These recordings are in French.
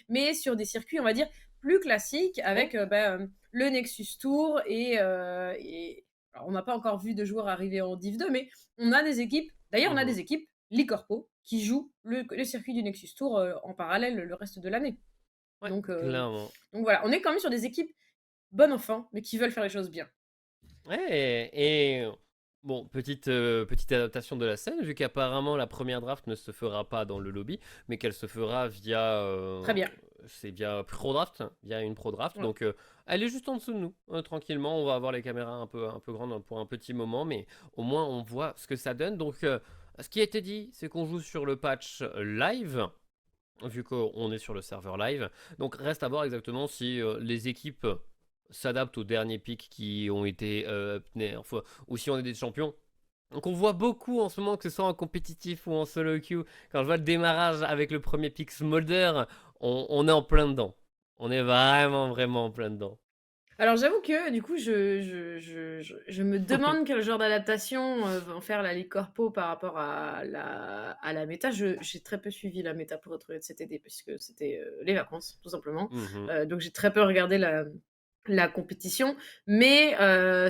mais sur des circuits, on va dire, plus classiques, avec le Nexus Tour alors, on n'a pas encore vu de joueurs arriver en Div 2, mais on a des équipes, d'ailleurs, on a Mmh. des équipes Licorpo qui jouent le circuit du Nexus Tour en parallèle le reste de l'année. Ouais, Donc, clairement. voilà, on est quand même sur des équipes bon enfant, mais qui veulent faire les choses bien. Ouais, et bon, petite adaptation de la scène, vu qu'apparemment la première draft ne se fera pas dans le lobby, mais qu'elle se fera via, Très bien. c'est via Pro Draft, via une Pro Draft. Voilà. Donc, elle est juste en dessous de nous, tranquillement. On va avoir les caméras un peu grandes pour un petit moment, mais au moins on voit ce que ça donne. Donc, ce qui a été dit, c'est qu'on joue sur le patch live, vu qu'on est sur le serveur live. Donc, reste à voir exactement si les équipes s'adaptent aux derniers pics qui ont été ou si on est des champions. Donc on voit beaucoup en ce moment, que ce soit en compétitif ou en solo queue, quand je vois le démarrage avec le premier pick Smolder, on est en plein dedans. On est vraiment en plein dedans. Alors j'avoue que du coup, je me demande quel genre d'adaptation vont faire la Ligue Corpo par rapport à la méta. J'ai très peu suivi la méta pour être honnête cet été, puisque c'était les vacances, tout simplement. Mhm. Donc j'ai très peu regardé la compétition, mais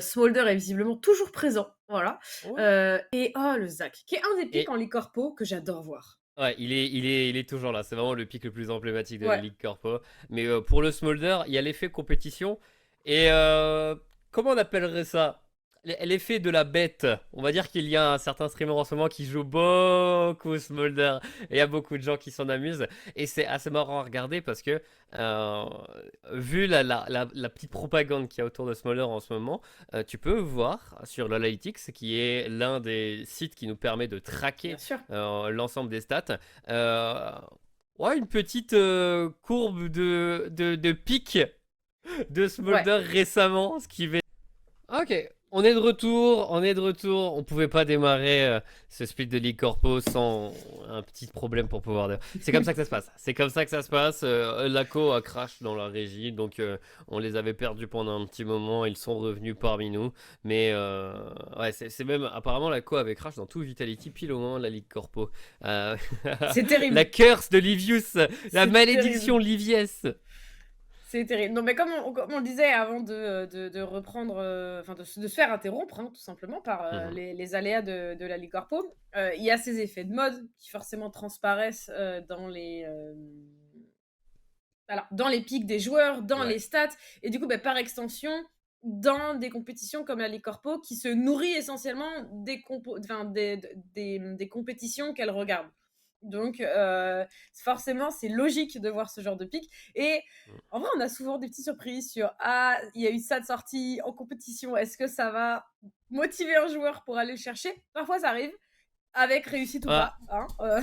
Smolder est visiblement toujours présent, voilà. Ouais. Et oh, le Zac, qui est un des pics Et en Ligue Corpo que j'adore voir. ouais, il est toujours là. C'est vraiment le pick le plus emblématique de la Ouais. Ligue Corpo. Mais pour le Smolder, il y a l'effet compétition. Et comment on appellerait ça? L'effet de la bête. On va dire qu'il y a un certain streamer en ce moment qui joue beaucoup au Smolder. Et il y a beaucoup de gens qui s'en amusent. Et c'est assez marrant à regarder parce que, euh, vu la petite propagande qu'il y a autour de Smolder en ce moment, tu peux voir sur l'Analytics, qui est l'un des sites qui nous permet de Bien traquer sûr. l'ensemble des stats. Euh, ouais, une petite courbe de pic de Ouais. Smolder récemment, ce qui va... Ok, on est de retour, on est de retour. On pouvait pas démarrer ce split de Ligue Corpo sans un petit problème pour pouvoir... C'est comme ça que ça se passe. C'est comme ça que ça se passe. Laco a crash dans la régie, donc on les avait perdus pendant un petit moment. Ils sont revenus parmi nous. Mais ouais, c'est même... Apparemment, Laco avait crash dans tout Vitality pile au moment de la Ligue Corpo. Euh, C'est la terrible. curse de Livius, la C'est terrible. malédiction Livius. C'est terrible. Non, mais comme on le disait avant de reprendre, enfin de se faire interrompre, hein, tout simplement par Mhm. les aléas de la Ligue Corpo, il y a ces effets de mode qui forcément transparaissent dans les pics des joueurs, dans Ouais. les stats, et du coup, par extension, dans des compétitions comme la Ligue Corpo qui se nourrit essentiellement des compétitions qu'elle regarde. Donc, forcément, c'est logique de voir ce genre de pic. Et en vrai, on a souvent des petites surprises sur ah, il y a eu ça de sortie en compétition, est-ce que ça va motiver un joueur pour aller le chercher? Parfois, ça arrive, avec réussite ou Ah, pas. Hein,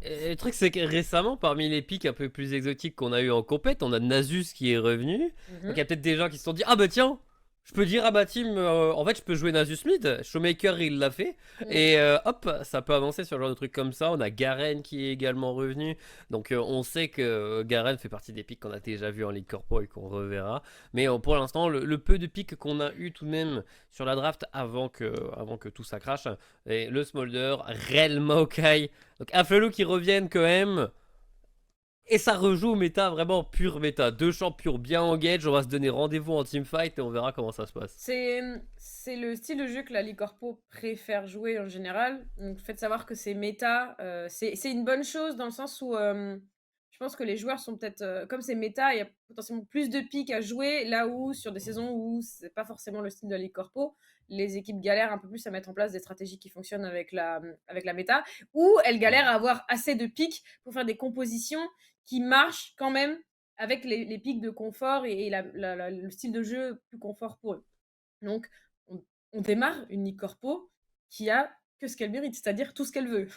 et le truc, c'est que récemment, parmi les pics un peu plus exotiques qu'on a eu en compète, on a Nasus qui est revenu. Donc il y a peut-être des gens qui se sont dit, ah bah tiens, je peux dire à ma team, en fait, je peux jouer Nasus mid. Showmaker, il l'a fait. Mhm. Et hop, ça peut avancer sur le genre de trucs comme ça. On a Garen qui est également revenu. Donc on sait que Garen fait partie des pics qu'on a déjà vu en Ligue Corpo et qu'on reverra. Mais pour l'instant, le peu de pics qu'on a eu tout de même sur la draft avant que tout ça crache, et le Smolder, Rel Maokai. Donc Afflelou qui reviennent quand même. Et ça rejoue méta, vraiment pure méta. Deux champs purs bien engage. On va se donner rendez-vous en teamfight et on verra comment ça se passe. C'est le style de jeu que la Ligue Corpo préfère jouer en général. Donc, faites savoir que c'est méta. C'est une bonne chose dans le sens où je pense que les joueurs sont peut-être. Comme c'est méta, il y a potentiellement plus de pics à jouer. Là où, sur des saisons où c'est pas forcément le style de la Ligue Corpo, les équipes galèrent un peu plus à mettre en place des stratégies qui fonctionnent avec la méta. Ou elles galèrent à avoir assez de pics pour faire des compositions qui marchent quand même avec les pics de confort et le style de jeu plus confort pour eux. Donc, on démarre une Ligue Corpo qui a que ce qu'elle mérite, c'est-à-dire tout ce qu'elle veut.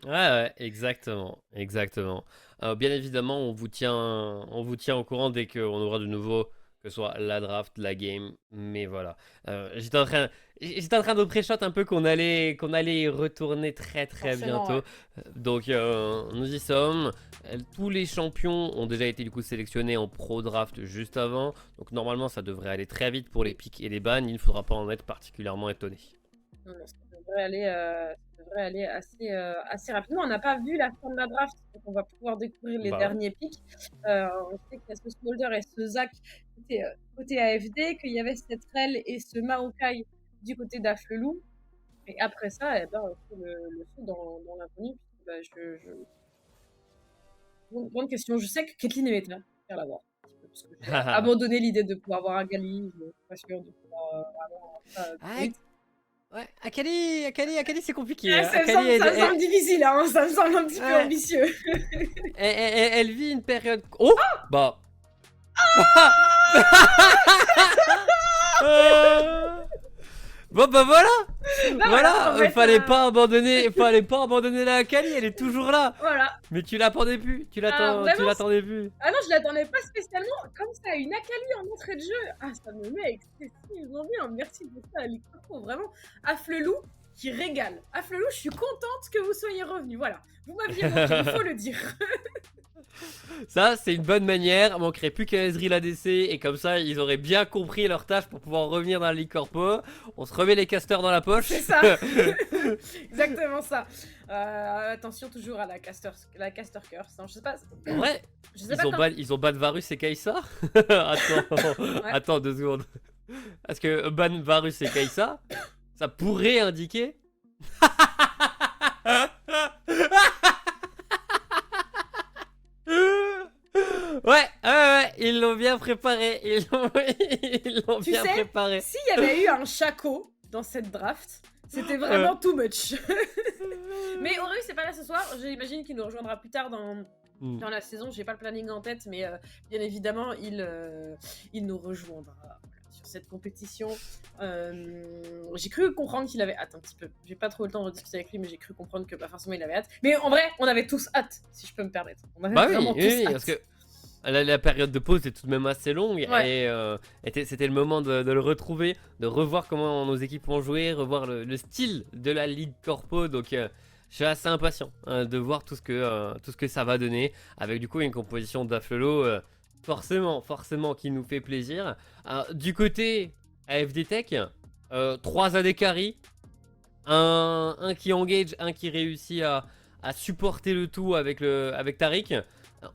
Ouais, ouais, exactement, exactement. Bien évidemment, on vous tient au courant dès qu'on aura de nouveau, que ce soit la draft, la game, mais voilà. J'étais en train de pré-shot un peu qu'on allait y retourner très Forcément, ouais. bientôt. Donc, nous y sommes. Tous les champions ont déjà été du coup sélectionnés en pro draft juste avant. Donc, normalement, ça devrait aller très vite pour les Oui. pics et les bans. Il ne faudra pas en être particulièrement étonné. Non, non, ça devrait devrait aller assez rapidement. On n'a pas vu la fin de la draft, donc on va pouvoir découvrir les Bah ouais. derniers picks. On sait qu'il y a ce Smolder et ce Zach côté AFD, qu'il y avait cette Rel et ce Maokai du côté d'Afflelou. Et après ça, eh ben, on fait le saut dans l'inconnu. Bah, bonne question. Je sais que Caitlyn aimait bien faire l'avoir. Un petit peu, parce que j'ai abandonné l'idée de pouvoir avoir un Gali. Je suis pas sûre de pouvoir avoir ça trop Ah, vite. ouais, Akali, c'est compliqué, Ah, hein. Akali, ça me semble difficile, hein, ça me semble un petit peu ouais, ambitieux. elle vit une période. Oh! Bah. Euh, Bon bah voilà, Bah voilà, en fait, fallait pas abandonner la Akali, elle est toujours là. voilà. Mais tu l'attendais plus, Ah, tu vraiment, l'attendais plus. ah non, je l'attendais pas spécialement comme ça. Une Akali en entrée de jeu, ah, ça me met excessivement bien. Merci pour ça, Licorpo. Vraiment, Afflelou qui régale. Afflelou, je suis contente que vous soyez revenu. Voilà, vous m'aviez manqué, il faut le dire. Ça, c'est une bonne manière. Manquerait plus qu'un Ezreal ADC et comme ça, ils auraient bien compris leur tâche pour pouvoir revenir dans la Ligue Corpo. On se remet les casters dans la poche. C'est ça. Exactement ça. Attention toujours à la caster curse. Hein. Je sais pas. En vrai, Je sais pas quand. ils ont ban Varus et Kai'Sa. Attends, Ouais. attends 2 secondes. Parce que ban Varus et Kai'Sa, ça pourrait indiquer. Ouais, ils l'ont bien préparé. Ils l'ont Tu bien sais, préparé. s'il y avait eu un Chaco dans cette draft, c'était vraiment too much. Mais Horus, c'est pas là ce soir. J'imagine qu'il nous rejoindra plus tard dans la saison. J'ai pas le planning en tête, mais bien évidemment, il nous rejoindra sur cette compétition. J'ai cru comprendre qu'il avait hâte un petit peu. J'ai pas trop le temps de discuter avec lui, mais j'ai cru comprendre que pas forcément il avait hâte. Mais en vrai, on avait tous hâte, si je peux me permettre. On avait Bah vraiment tous hâte. parce que la période de pause est tout de même assez longue Ouais. et c'était le moment de le retrouver, de revoir comment nos équipes ont joué, revoir le style de la Ligue Corpo. Donc je suis assez impatient de voir tout ce que ça va donner avec du coup une composition d'Afflelo forcément qui nous fait plaisir. Du côté AFD Tech, 3 AD carry, un qui engage, un qui réussit à supporter le tout avec Tariq.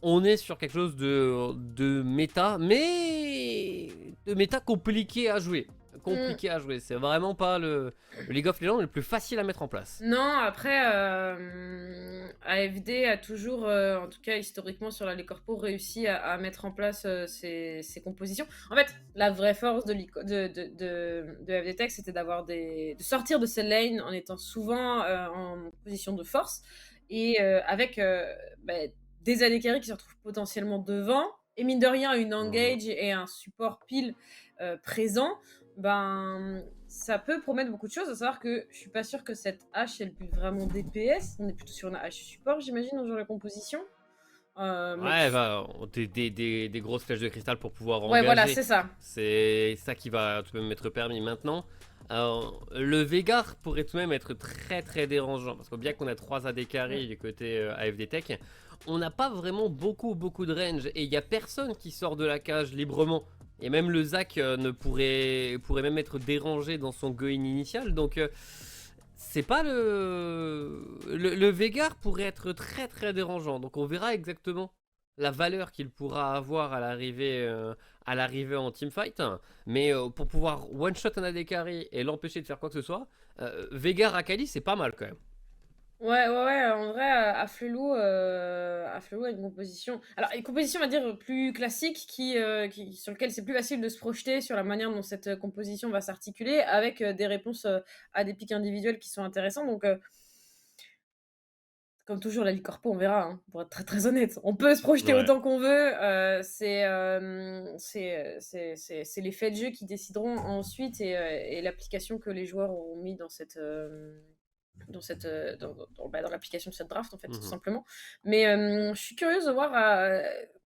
On est sur quelque chose de méta, mais de méta compliqué à jouer. C'est vraiment pas le League of Legends le plus facile à mettre en place. Non, après, AFD a toujours, en tout cas historiquement sur la Ligue Corpo, réussi à mettre en place ses compositions. En fait, la vraie force de AFD Tech, c'était de sortir de ces lanes en étant souvent en position de force et avec des AD carry qui se retrouvent potentiellement devant. Et mine de rien, une engage et un support pile présent, ben ça peut promettre beaucoup de choses, à savoir que je suis pas sûre que cette hache elle build vraiment DPS. On est plutôt sur une hache support, j'imagine, dans ce genre de composition. Mais Ouais, bah, des grosses flèches de cristal pour pouvoir ouais, voilà, engager. c'est ça. C'est ça qui va tout de même être permis maintenant. Alors, le Veigar pourrait tout de même être très dérangeant parce que bien qu'on a 3 AD carry du côté AFD Tech, on n'a pas vraiment beaucoup de range et il n'y a personne qui sort de la cage librement. Et même le Zac ne pourrait même être dérangé dans son go-in initial. Donc c'est pas le Veigar pourrait être très dérangeant. Donc on verra exactement la valeur qu'il pourra avoir à l'arrivée en teamfight. Mais pour pouvoir one shot un AD carry et l'empêcher de faire quoi que ce soit, Veigar Akali c'est pas mal quand même. Ouais, en vrai, Afflelou a une composition. Alors, une composition, on va dire, plus classique, sur lequel c'est plus facile de se projeter sur la manière dont cette composition va s'articuler, avec des réponses à des pics individuels qui sont intéressants. Donc, comme toujours, la Ligue Corpo, on verra, hein, pour être très honnête. On peut se projeter Ouais. autant qu'on veut. C'est les faits de jeu qui décideront ensuite et l'application que les joueurs auront mis dans cette. Dans l'application de cette draft, en fait, tout simplement. Mais je suis curieuse de voir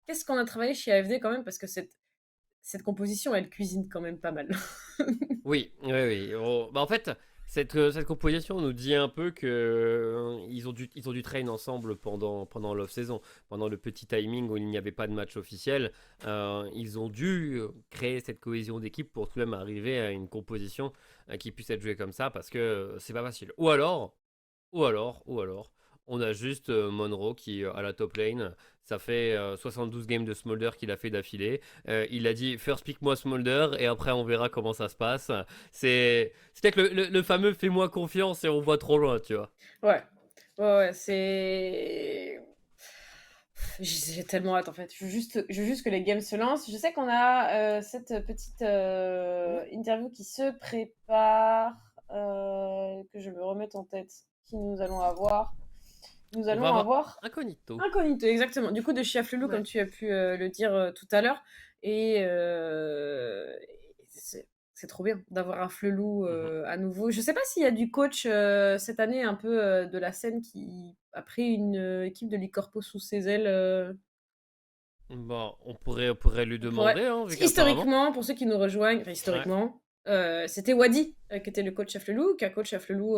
qu'est-ce qu'on a travaillé chez AFD quand même, parce que cette composition, elle cuisine quand même pas mal. Oui. Oh, bah en fait, cette composition nous dit un peu que ils ont dû train ensemble pendant l'off-saison, pendant le petit timing où il n'y avait pas de match officiel. Ils ont dû créer cette cohésion d'équipe pour tout de même arriver à une composition qui puisse être jouée comme ça parce que c'est pas facile. Ou alors, Ou alors, on a juste Monroe qui, à la top lane, ça fait 72 games de Smolder qu'il a fait d'affilée. Il a dit first pick moi Smolder et après on verra comment ça se passe. C'est peut-être le fameux fais-moi confiance et on voit trop loin, tu vois. Ouais. Ouais, c'est. J'ai tellement hâte en fait. Je veux juste que les games se lancent. Je sais qu'on a cette petite interview qui se prépare, que je me remette en tête. Qui nous allons avoir. Nous On va allons avoir avoir Incognito. Incognito, exactement. Du coup, de Chiaflelou, Ouais. comme tu as pu le dire tout à l'heure. Et c'est trop bien d'avoir un Flelou à nouveau. Je sais pas s'il y a du coach cette année un peu de la scène qui a pris une équipe de Licorpo sous ses ailes. Bon, on pourrait lui On pourrait... demander, hein, vu qu'apparemment. Historiquement, pour ceux qui nous rejoignent, enfin Ouais. historiquement, c'était Wadi qui était le coach Afflelou, qui a coach Afflelou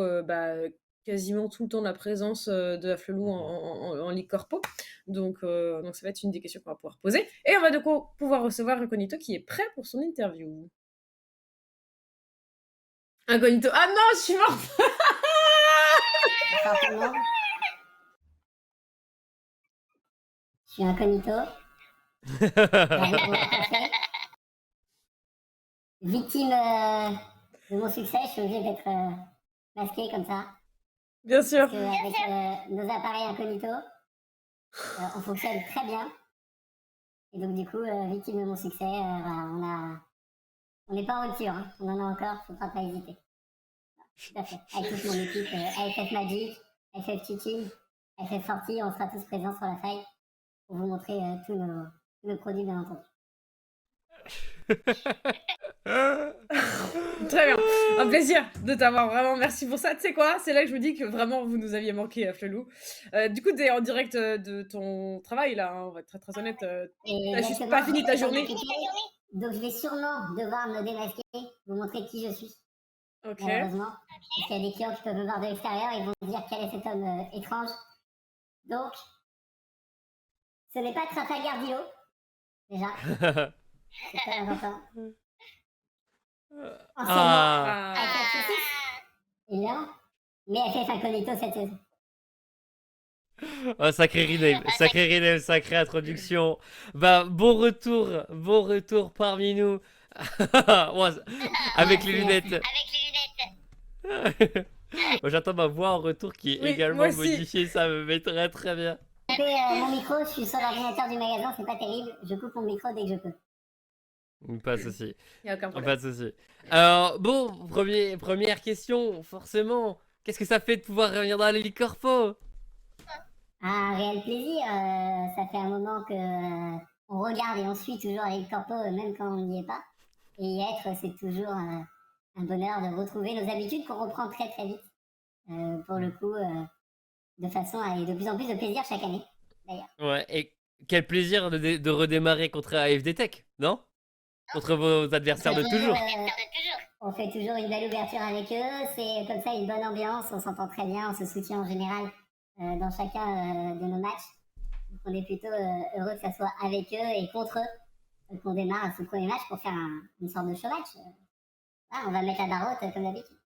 quasiment tout le temps de la présence de Afflelou en Ligue Corpo. Donc ça va être une des questions qu'on va pouvoir poser. Et on va de coup pouvoir recevoir Incognito qui est prêt pour son interview. Incognito. Ah non, je suis morte. Bonsoir tout le monde. Je suis Incognito. J'arrive pour mon café. Victime de mon succès, je suis obligé d'être masqué comme ça. Bien sûr. Parce qu'avec nos appareils Incognito, on fonctionne très bien. Et donc du coup, victime de mon succès, voilà, on n'est pas en rupture, hein. On en a encore, faudra pas hésiter. Tout à fait. Avec toute mon équipe, AFF Magic, AFF Cheating, AFF Forti, on sera tous présents sur la faille pour vous montrer tous nos produits, bien entendu. Très bien. Un plaisir de t'avoir, vraiment. Merci pour ça. Tu sais quoi? C'est là que je me dis que vraiment vous nous aviez manqué, Flelou. Du coup, t'es en direct de ton travail là, hein, on va être très très honnête. T'as juste pas fini ta journée. Donc je vais sûrement devoir me démasquer, vous montrer qui je suis. Ok. Malheureusement. Parce qu'il y a des clients qui peuvent me voir de l'extérieur, ils vont me dire quel est cet homme étrange. Donc, ce n'est pas Trafalgar Dilo, déjà. C'est très important. Anciennement, FF6, évidemment. Mais FF Incognito cette saison. Oh, sacré rename, sacrée introduction. Bah, bon retour parmi nous. Ouais, avec les lunettes. Moi, j'attends ma voix en retour qui est Oui, également moi aussi. modifiée, ça me met très très bien. Couper mon micro, je suis sur l'ordinateur du magasin, c'est pas terrible. Je coupe mon micro dès que je peux. Pas de souci. Y a aucun problème. Pas de souci. Alors, bon, première question, forcément. Qu'est-ce que ça fait de pouvoir revenir dans la Ligue Corpo? Un réel plaisir. Ça fait un moment que on regarde et on suit toujours les corpo, même quand on n'y est pas. Et y être, c'est toujours un bonheur de retrouver nos habitudes qu'on reprend très très vite. Pour le coup, de façon à avoir de plus en plus de plaisir chaque année, d'ailleurs. Ouais, et quel plaisir de redémarrer contre AFD Tech, non? Contre vos adversaires de toujours. On fait toujours une belle ouverture avec eux. C'est comme ça une bonne ambiance. On s'entend très bien, on se soutient en général dans chacun de nos matchs. Donc on est plutôt heureux que ça soit avec eux et contre eux qu'on démarre ce premier match pour faire une sorte de show match. On va mettre la barotte comme d'habitude.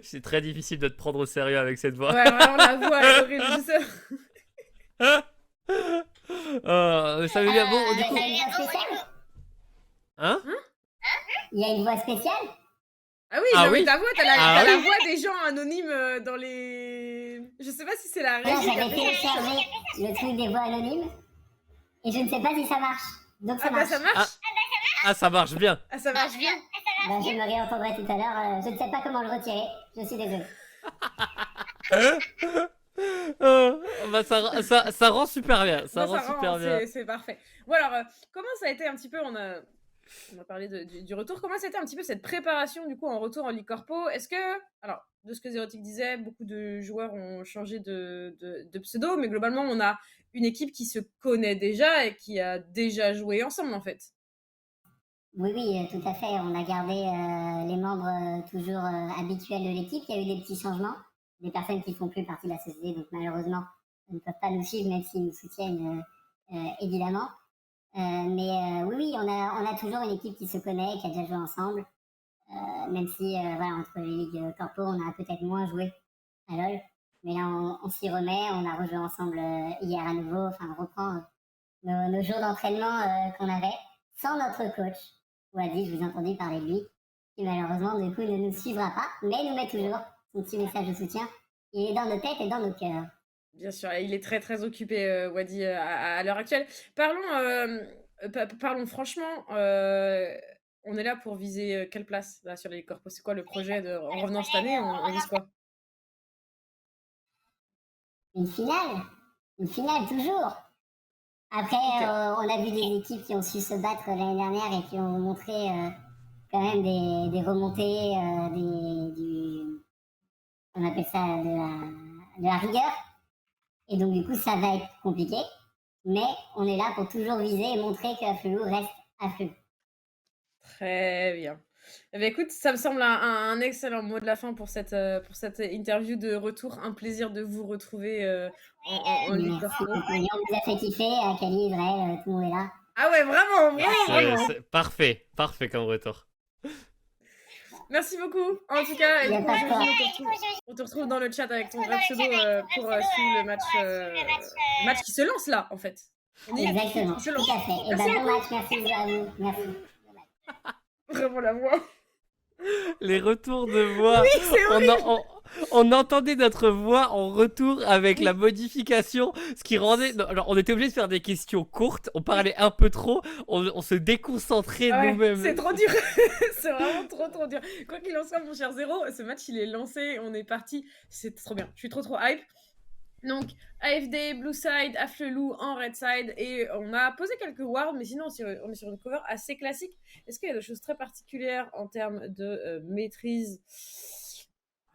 C'est très difficile de te prendre au sérieux avec cette voix. Ouais, vraiment, la voix est horrible, je sais. Ça veut dire bon, du coup. Il y a une voix spéciale. Hein? Il y a une voix spéciale. Ah oui, Ah non, mais oui. ta voix, t'as Ah la oui. voix des gens anonymes dans les. Je sais pas si c'est la Là, régie. j'avais téléchargé le truc des voix anonymes et je ne sais pas si ça marche. Donc ça Ah bah marche. ça marche. Ah, ça marche bien. Ah, ça marche bien. Ben, je me réentendrai tout à l'heure. Je ne sais pas comment le retirer. Je suis désolé. Bah ça rend super bien. Ça Non, rend super bien. c'est parfait. Bon alors, comment ça a été un petit peu, on a parlé du retour, comment ça a été un petit peu cette préparation du coup en retour en Ligue Corpo? Est-ce que, alors, de ce que Zérotique disait, beaucoup de joueurs ont changé de pseudo, mais globalement on a une équipe qui se connaît déjà et qui a déjà joué ensemble en fait. Oui, oui, tout à fait. On a gardé les membres toujours habituels de l'équipe. Il y a eu des petits changements. Des personnes qui ne font plus partie de la société, donc malheureusement, ne peuvent pas nous suivre, même s'ils nous soutiennent évidemment. Mais oui, on a toujours une équipe qui se connaît, qui a déjà joué ensemble. même si voilà, entre les ligues corpo, on a peut-être moins joué à LoL. Mais là, on s'y remet, on a rejoué ensemble hier à nouveau, enfin on reprend nos jours d'entraînement qu'on avait sans notre coach. Wadi, je vous ai entendu parler de lui, qui malheureusement du coup ne nous suivra pas, mais nous met toujours son petit message de soutien. Il est dans nos têtes et dans nos cœurs. Bien sûr, et il est très, très occupé, Wadi, à l'heure actuelle. Parlons franchement, on est là pour viser, quelle place, là, sur les corpos? C'est quoi le projet en revenant cette année, on vise quoi? Une finale toujours. Après, OK. on a vu des équipes qui ont su se battre l'année dernière et qui ont montré quand même des remontées, on appelle ça de la rigueur. Et donc, du coup, ça va être compliqué. Mais on est là pour toujours viser et montrer que Afflelou reste Afflelou. Très bien. Eh beh, écoute, ça me semble un excellent mot de la fin pour cette interview de retour. Un plaisir de vous retrouver, en Ligue Merci Corpo. beaucoup. Et on vous a fait kiffer, Kali, Israël, tout le monde est là. Ah ouais, vraiment, vraiment. C'est parfait, parfait comme retour. Merci beaucoup. En tout cas, et Il y a du coup, pas de Joji, quoi. on te retrouve dans le chat avec ton vrai pseudo pour suivre le match qui se lance là, en fait. On y est, Exactement, il se tout lance. à fait. Et Merci bon beaucoup. match, merci à vous. Merci. Vraiment la voix. Les retours de voix. Oui, c'est horrible. On entendait notre voix en retour avec la modification, ce qui rendait. Non, alors, on était obligé de faire des questions courtes, on parlait un peu trop, on se déconcentrait Ah ouais, nous-mêmes. c'est trop dur. C'est vraiment trop, trop dur. Quoi qu'il en soit, mon cher Zéro, ce match, il est lancé, on est parti. C'est trop bien. Je suis trop, trop hype. Donc, AFD, Blue Side, Afflelou en Red Side, et on a posé quelques wards, mais sinon on est sur une cover assez classique. Est-ce qu'il y a des choses très particulières en termes de maîtrise?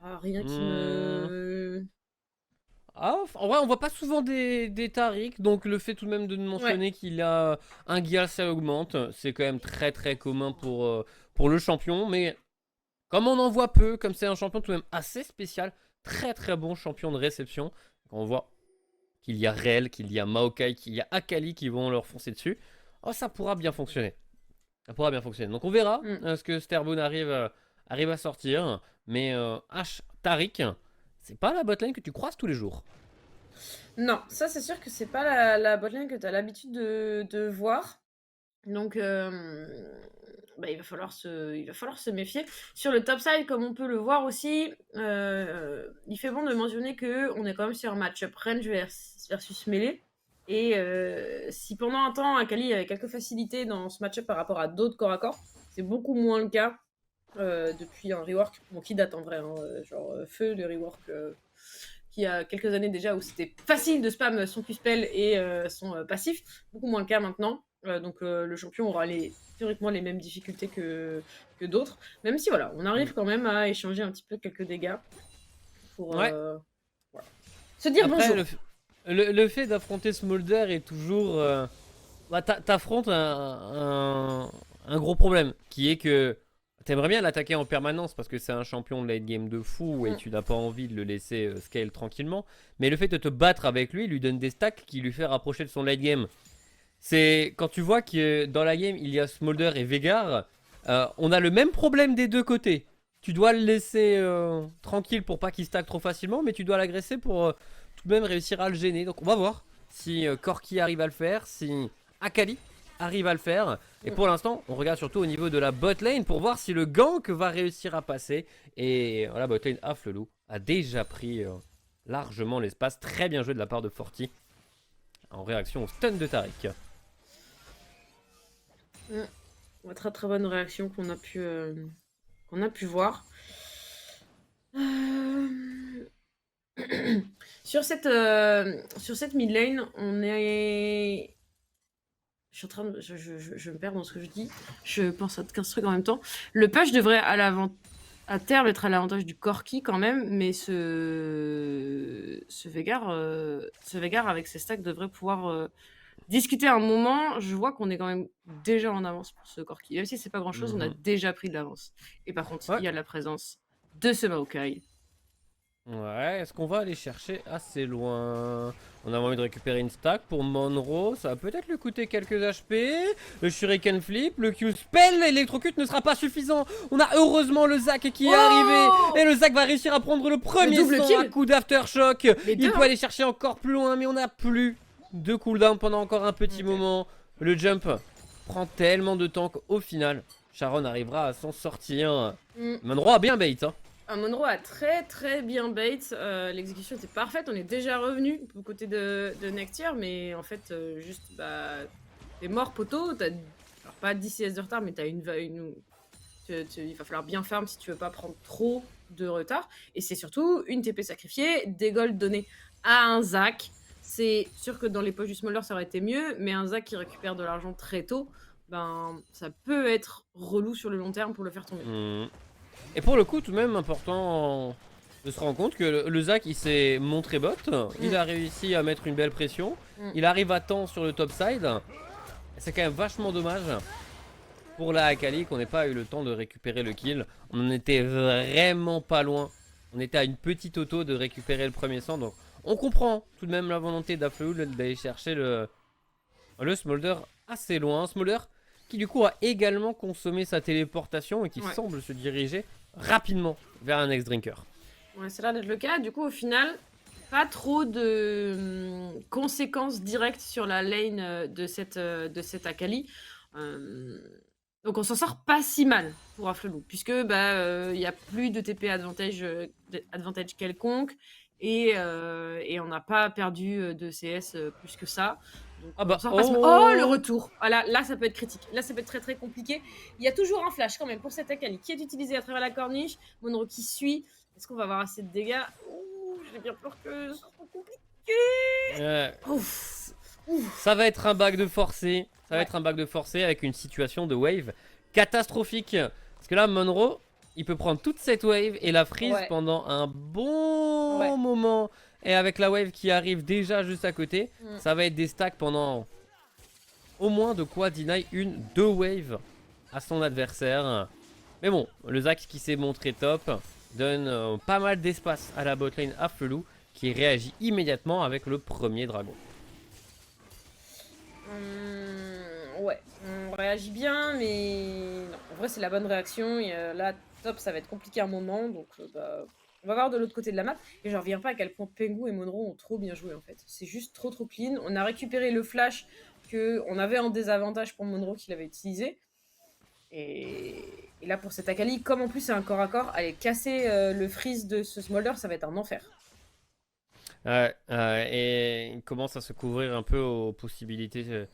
Rien qui me... Ah, en vrai, on voit pas souvent des Tariq, donc le fait tout de même de mentionner qu'il a un Gyal, ça augmente. C'est quand même très très commun pour le champion, mais comme on en voit peu, comme c'est un champion tout de même assez spécial, très très bon champion de réception, on voit qu'il y a Rel, qu'il y a Maokai, qu'il y a Akali qui vont leur foncer dessus, oh, ça pourra bien fonctionner. Ça pourra bien fonctionner. Donc on verra ce que Sterboon arrive à sortir, mais H Tariq, c'est pas la botlane que tu croises tous les jours. Non, ça c'est sûr que c'est pas la botlane que tu as l'habitude de voir. Donc, il va falloir se méfier. Sur le top side, comme on peut le voir aussi, il fait bon de mentionner qu'on est quand même sur un match-up range versus melee. Et si pendant un temps, Akali avait quelques facilités dans ce match-up par rapport à d'autres corps à corps, c'est beaucoup moins le cas depuis un rework, qui date en vrai, hein, genre Feu, le rework qui a quelques années déjà où c'était facile de spam son Q-spell et son passif, beaucoup moins le cas maintenant. Donc le champion aura théoriquement les mêmes difficultés que d'autres, même si voilà, on arrive quand même à échanger un petit peu quelques dégâts pour voilà. Se dire après, bonjour. Le fait d'affronter Smolder est toujours... t'affrontes un gros problème, qui est que t'aimerais bien l'attaquer en permanence parce que c'est un champion de late game de fou et tu n'as pas envie de le laisser scale tranquillement, mais le fait de te battre avec lui donne des stacks qui lui fait rapprocher de son late game. C'est quand tu vois que dans la game il y a Smolder et Veigar, on a le même problème des deux côtés. Tu dois le laisser tranquille pour pas qu'il stack trop facilement, mais tu dois l'agresser pour tout de même réussir à le gêner. Donc on va voir si Corki arrive à le faire, si Akali arrive à le faire. Et pour l'instant, on regarde surtout au niveau de la bot lane pour voir si le gank va réussir à passer. Et la bot lane Afflelou a déjà pris largement l'espace. Très bien joué de la part de Forti en réaction au stun de Tariq. Très très bonne réaction qu'on a pu voir. Sur cette mid lane, on est... Je suis en train de... Je me perds dans ce que je dis. Je pense à 15 trucs en même temps. Le push devrait à terme être à l'avantage du Corki quand même, mais ce Veigar avec ses stacks devrait pouvoir discuter un moment. Je vois qu'on est quand même déjà en avance pour ce Corki. Même si c'est pas grand chose, on a déjà pris de l'avance. Et par contre, il y a la présence de ce Maokai. Ouais, est-ce qu'on va aller chercher assez loin? On a envie de récupérer une stack pour Monroe, ça va peut-être lui coûter quelques HP. Le Shuriken Flip, le Q-Spell, l'électrocute ne sera pas suffisant. On a heureusement le Zac qui est arrivé. Et le Zac va réussir à prendre le premier double sang kill. à coup d'Aftershock. Les Il deux, peut aller chercher encore plus loin, mais on n'a plus de cooldown pendant encore un petit moment. Le jump prend tellement de temps qu'au final, Sharon arrivera à s'en sortir. Monroe a bien bait, hein. Monroe a très bien bait, l'exécution était parfaite, on est déjà revenu du côté de Nectier, mais en fait, juste, bah, t'es mort poteau, t'as alors pas 10 CS de retard, mais t'as il va falloir bien farm si tu veux pas prendre trop de retard, et c'est surtout une TP sacrifiée, des golds donnés à un Zac. C'est sûr que dans les poches du Smolder ça aurait été mieux, mais un Zac qui récupère de l'argent très tôt, ben ça peut être relou sur le long terme pour le faire tomber. Et pour le coup, tout de même important de se rendre compte que le Zac il s'est montré bot, il a réussi à mettre une belle pression, il arrive à temps sur le top side. C'est quand même vachement dommage pour la Akali qu'on n'ait pas eu le temps de récupérer le kill. On en était vraiment pas loin. On était à une petite auto de récupérer le premier sang, donc on comprend tout de même la volonté d'Afleu d'aller chercher le Smolder assez loin. Smolder qui du coup a également consommé sa téléportation et qui semble se diriger rapidement vers un next drinker. Ouais, c'est l'air d'être le cas. Du coup, au final, pas trop de conséquences directes sur la lane de cette Akali. Donc on s'en sort pas si mal pour Afflelou, puisque bah y a plus de TP advantage quelconque et on n'a pas perdu de CS plus que ça. Donc, ah bah oh le retour. Ah, là ça peut être critique. Là ça peut être très compliqué. Il y a toujours un flash quand même pour cette Akali qui est utilisé à travers la corniche. Monroe qui suit. Est-ce qu'on va avoir assez de dégâts? Ouh, j'ai bien peur que ce soit compliqué. Ouf. Ça va être un back de forcé. Ça va être un back de forcé avec une situation de wave catastrophique. Parce que là, Monroe, il peut prendre toute cette wave et la freeze pendant un bon moment. Et avec la wave qui arrive déjà juste à côté, ça va être des stacks pendant au moins de quoi deny deux waves à son adversaire. Mais bon, le Zac qui s'est montré top donne pas mal d'espace à la botlane Afflelou qui réagit immédiatement avec le premier dragon. Ouais, on réagit bien, mais non, en vrai c'est la bonne réaction. Et, là, top, ça va être compliqué un moment, donc bah, on va voir de l'autre côté de la map. Et je reviens pas à quel point Pengu et Monroe ont trop bien joué en fait. C'est juste trop clean. On a récupéré le flash qu'on avait en désavantage pour Monroe qu'il avait utilisé. Et là pour cette Akali, comme en plus c'est un corps à corps, aller casser le freeze de ce Smolder, ça va être un enfer. Et il commence à se couvrir un peu aux possibilités,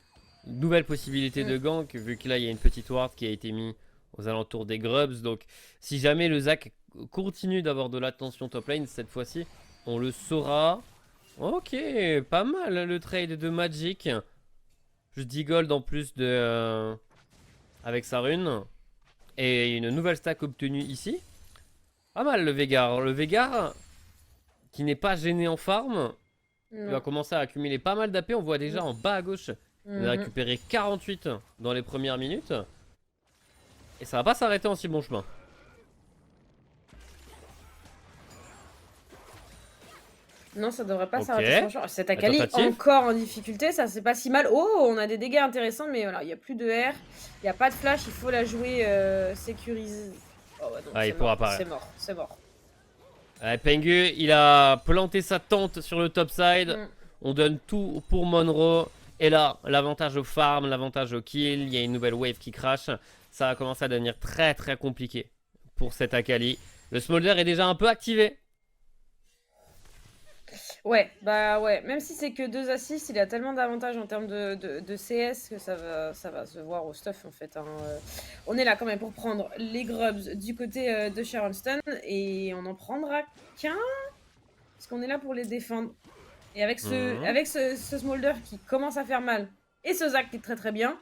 nouvelles possibilités de gank, vu que là il y a une petite ward qui a été mise aux alentours des grubs. Donc si jamais le Zac continue d'avoir de l'attention top lane, cette fois-ci on le saura. Ok, pas mal le trade de Magic. Juste 10 gold en plus de avec sa rune. Et une nouvelle stack obtenue ici. Pas mal le Veigar. Le Veigar qui n'est pas gêné en farm. Il va commencer à accumuler pas mal d'AP. On voit déjà en bas à gauche. Il a récupéré 48 dans les premières minutes. Et ça va pas s'arrêter en si bon chemin. Non, ça devrait pas s'arrêter franchement. Cette Akali encore en difficulté, ça c'est pas si mal. Oh, on a des dégâts intéressants, mais voilà, il n'y a plus de R, il n'y a pas de flash, il faut la jouer sécurisée. Oh, ouais, non, il pourra pas. C'est mort. Pengu, il a planté sa tente sur le top side. On donne tout pour Monroe. Et là, l'avantage au farm, l'avantage au kill, il y a une nouvelle wave qui crash. Ça va commencer à devenir très compliqué pour cette Akali. Le Smolder est déjà un peu activé. Ouais, bah ouais, même si c'est que 2 assists, il a tellement d'avantages en termes de CS que ça va se voir au stuff en fait. Hein. On est là quand même pour prendre les grubs du côté de Sharonston et on en prendra qu'un parce qu'on est là pour les défendre. Et avec ce Smolder qui commence à faire mal et ce Zac qui est très bien,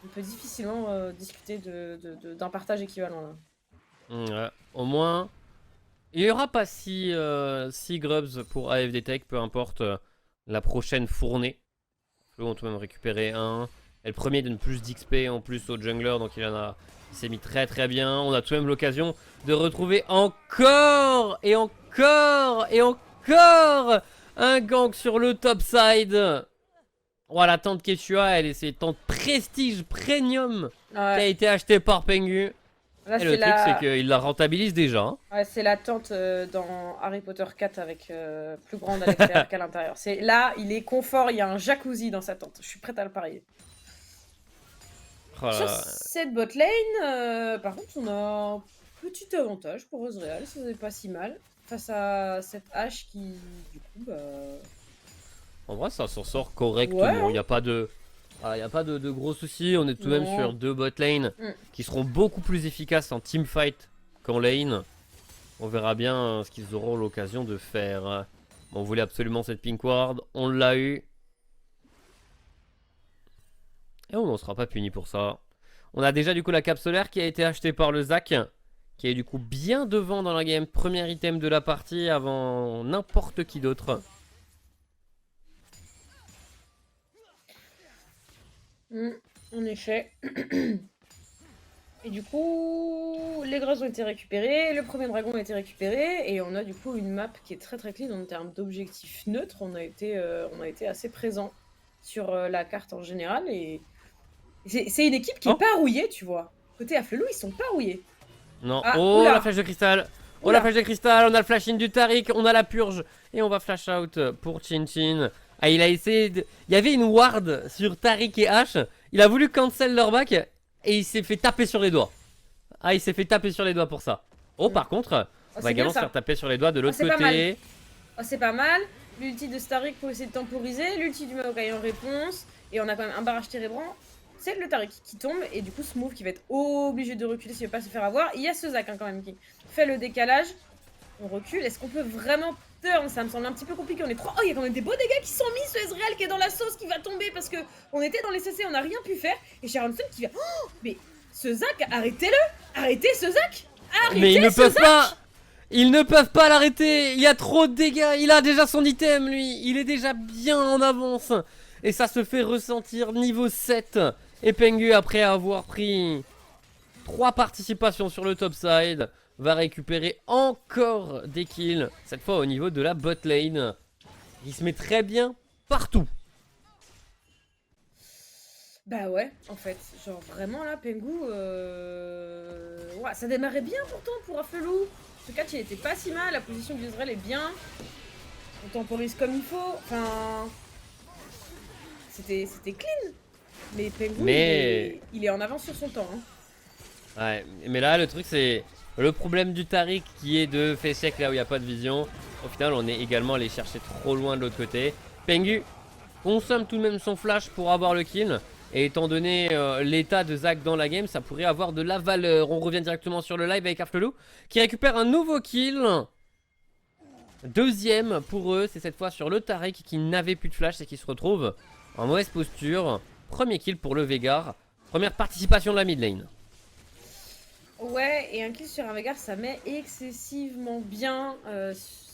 on peut difficilement discuter d'un partage équivalent là. Au moins... Il n'y aura pas 6 grubs pour AFD Tech, peu importe la prochaine fournée. On peut même récupérer un. Et le premier donne plus d'XP en plus au jungler, donc il s'est mis très très bien. On a tout de même l'occasion de retrouver encore et encore et encore un gank sur le top side. Oh, la tente Quechua, c'est une tente prestige premium qui a été achetée par Pengu. Là, et le truc, c'est qu'il la rentabilise déjà. Hein. Ouais, c'est la tente dans Harry Potter 4 avec plus grande à l'extérieur qu'à l'intérieur. Là, il est confort, il y a un jacuzzi dans sa tente. Je suis prête à le parier. Oh Sur cette bot lane, par contre, on a un petit avantage pour Ezreal, ça n'est pas si mal. Face à cette hache qui, du coup, bah... En vrai, ça s'en sort correctement. Il n'y a pas de... Il n'y a pas de gros soucis, on est tout de même sur 2 bot lane qui seront beaucoup plus efficaces en teamfight qu'en lane. On verra bien ce qu'ils auront l'occasion de faire. On voulait absolument cette pink ward, on l'a eu. Et on n'en sera pas puni pour ça. On a déjà du coup la cape solaire qui a été achetée par le Zac, qui est du coup bien devant dans la game. Premier item de la partie avant n'importe qui d'autre. En effet. Et du coup, les grâces ont été récupérés, le premier dragon a été récupéré, et on a du coup une map qui est très très clean en termes d'objectifs neutres. On a été assez présent sur la carte en général, et c'est une équipe qui est pas rouillée, tu vois. Côté Afflelou, ils sont pas rouillés. Non, la flèche de cristal. Oh, la flèche de cristal, on a le flash in du Taric, on a la purge, et on va flash out pour Chin Chin. Ah, il a essayé de... Il y avait une ward sur Taric et H. Il a voulu cancel leur back et il s'est fait taper sur les doigts. Ah, il s'est fait taper sur les doigts pour ça. Oh, par contre, on va également se faire taper sur les doigts de l'autre côté. C'est pas mal. L'ulti de Taric pour essayer de temporiser. L'ulti du Maokai en réponse. Et on a quand même un barrage térébrant. C'est le Taric qui tombe. Et du coup, Smooth qui va être obligé de reculer s'il veut pas se faire avoir. Il y a ce Zac quand même qui fait le décalage. On recule. Est-ce qu'on peut vraiment... Ça me semble un petit peu compliqué, on est trop... Oh, il y a quand même des beaux dégâts qui sont mis, ce Ezreal qui est dans la sauce, qui va tomber parce que on était dans les CC, on n'a rien pu faire. Et Sharonson qui vient... Oh, mais ce Zac, arrêtez-le! Arrêtez ce Zac! Arrêtez. Mais ils ne peuvent pas! Ils ne peuvent pas l'arrêter! Il y a trop de dégâts! Il a déjà son item, lui! Il est déjà bien en avance! Et ça se fait ressentir niveau 7. Et Pengu, après avoir pris 3 participations sur le top side, va récupérer encore des kills, cette fois au niveau de la bot lane. Il se met très bien partout. Bah ouais, en fait, genre vraiment là, Pengu, ouais, ça démarrait bien pourtant pour Afflelou. Ce catch il était pas si mal, la position d'Israël est bien. On temporise comme il faut, enfin... C'était clean. Mais Pengu, il est en avance sur son temps. Hein. Ouais, mais là le truc c'est... Le problème du Taric qui est de faire sec là où il n'y a pas de vision. Au final on est également allé chercher trop loin de l'autre côté. Pengu consomme tout de même son flash pour avoir le kill. Et étant donné l'état de Zac dans la game, ça pourrait avoir de la valeur. On revient directement sur le live avec Afflelou qui récupère un nouveau kill. Deuxième pour eux, c'est cette fois sur le Taric qui n'avait plus de flash et qui se retrouve en mauvaise posture. Premier kill pour le Veigar. Première participation de la mid lane. Ouais, et un kill sur un Veigar, ça met excessivement bien.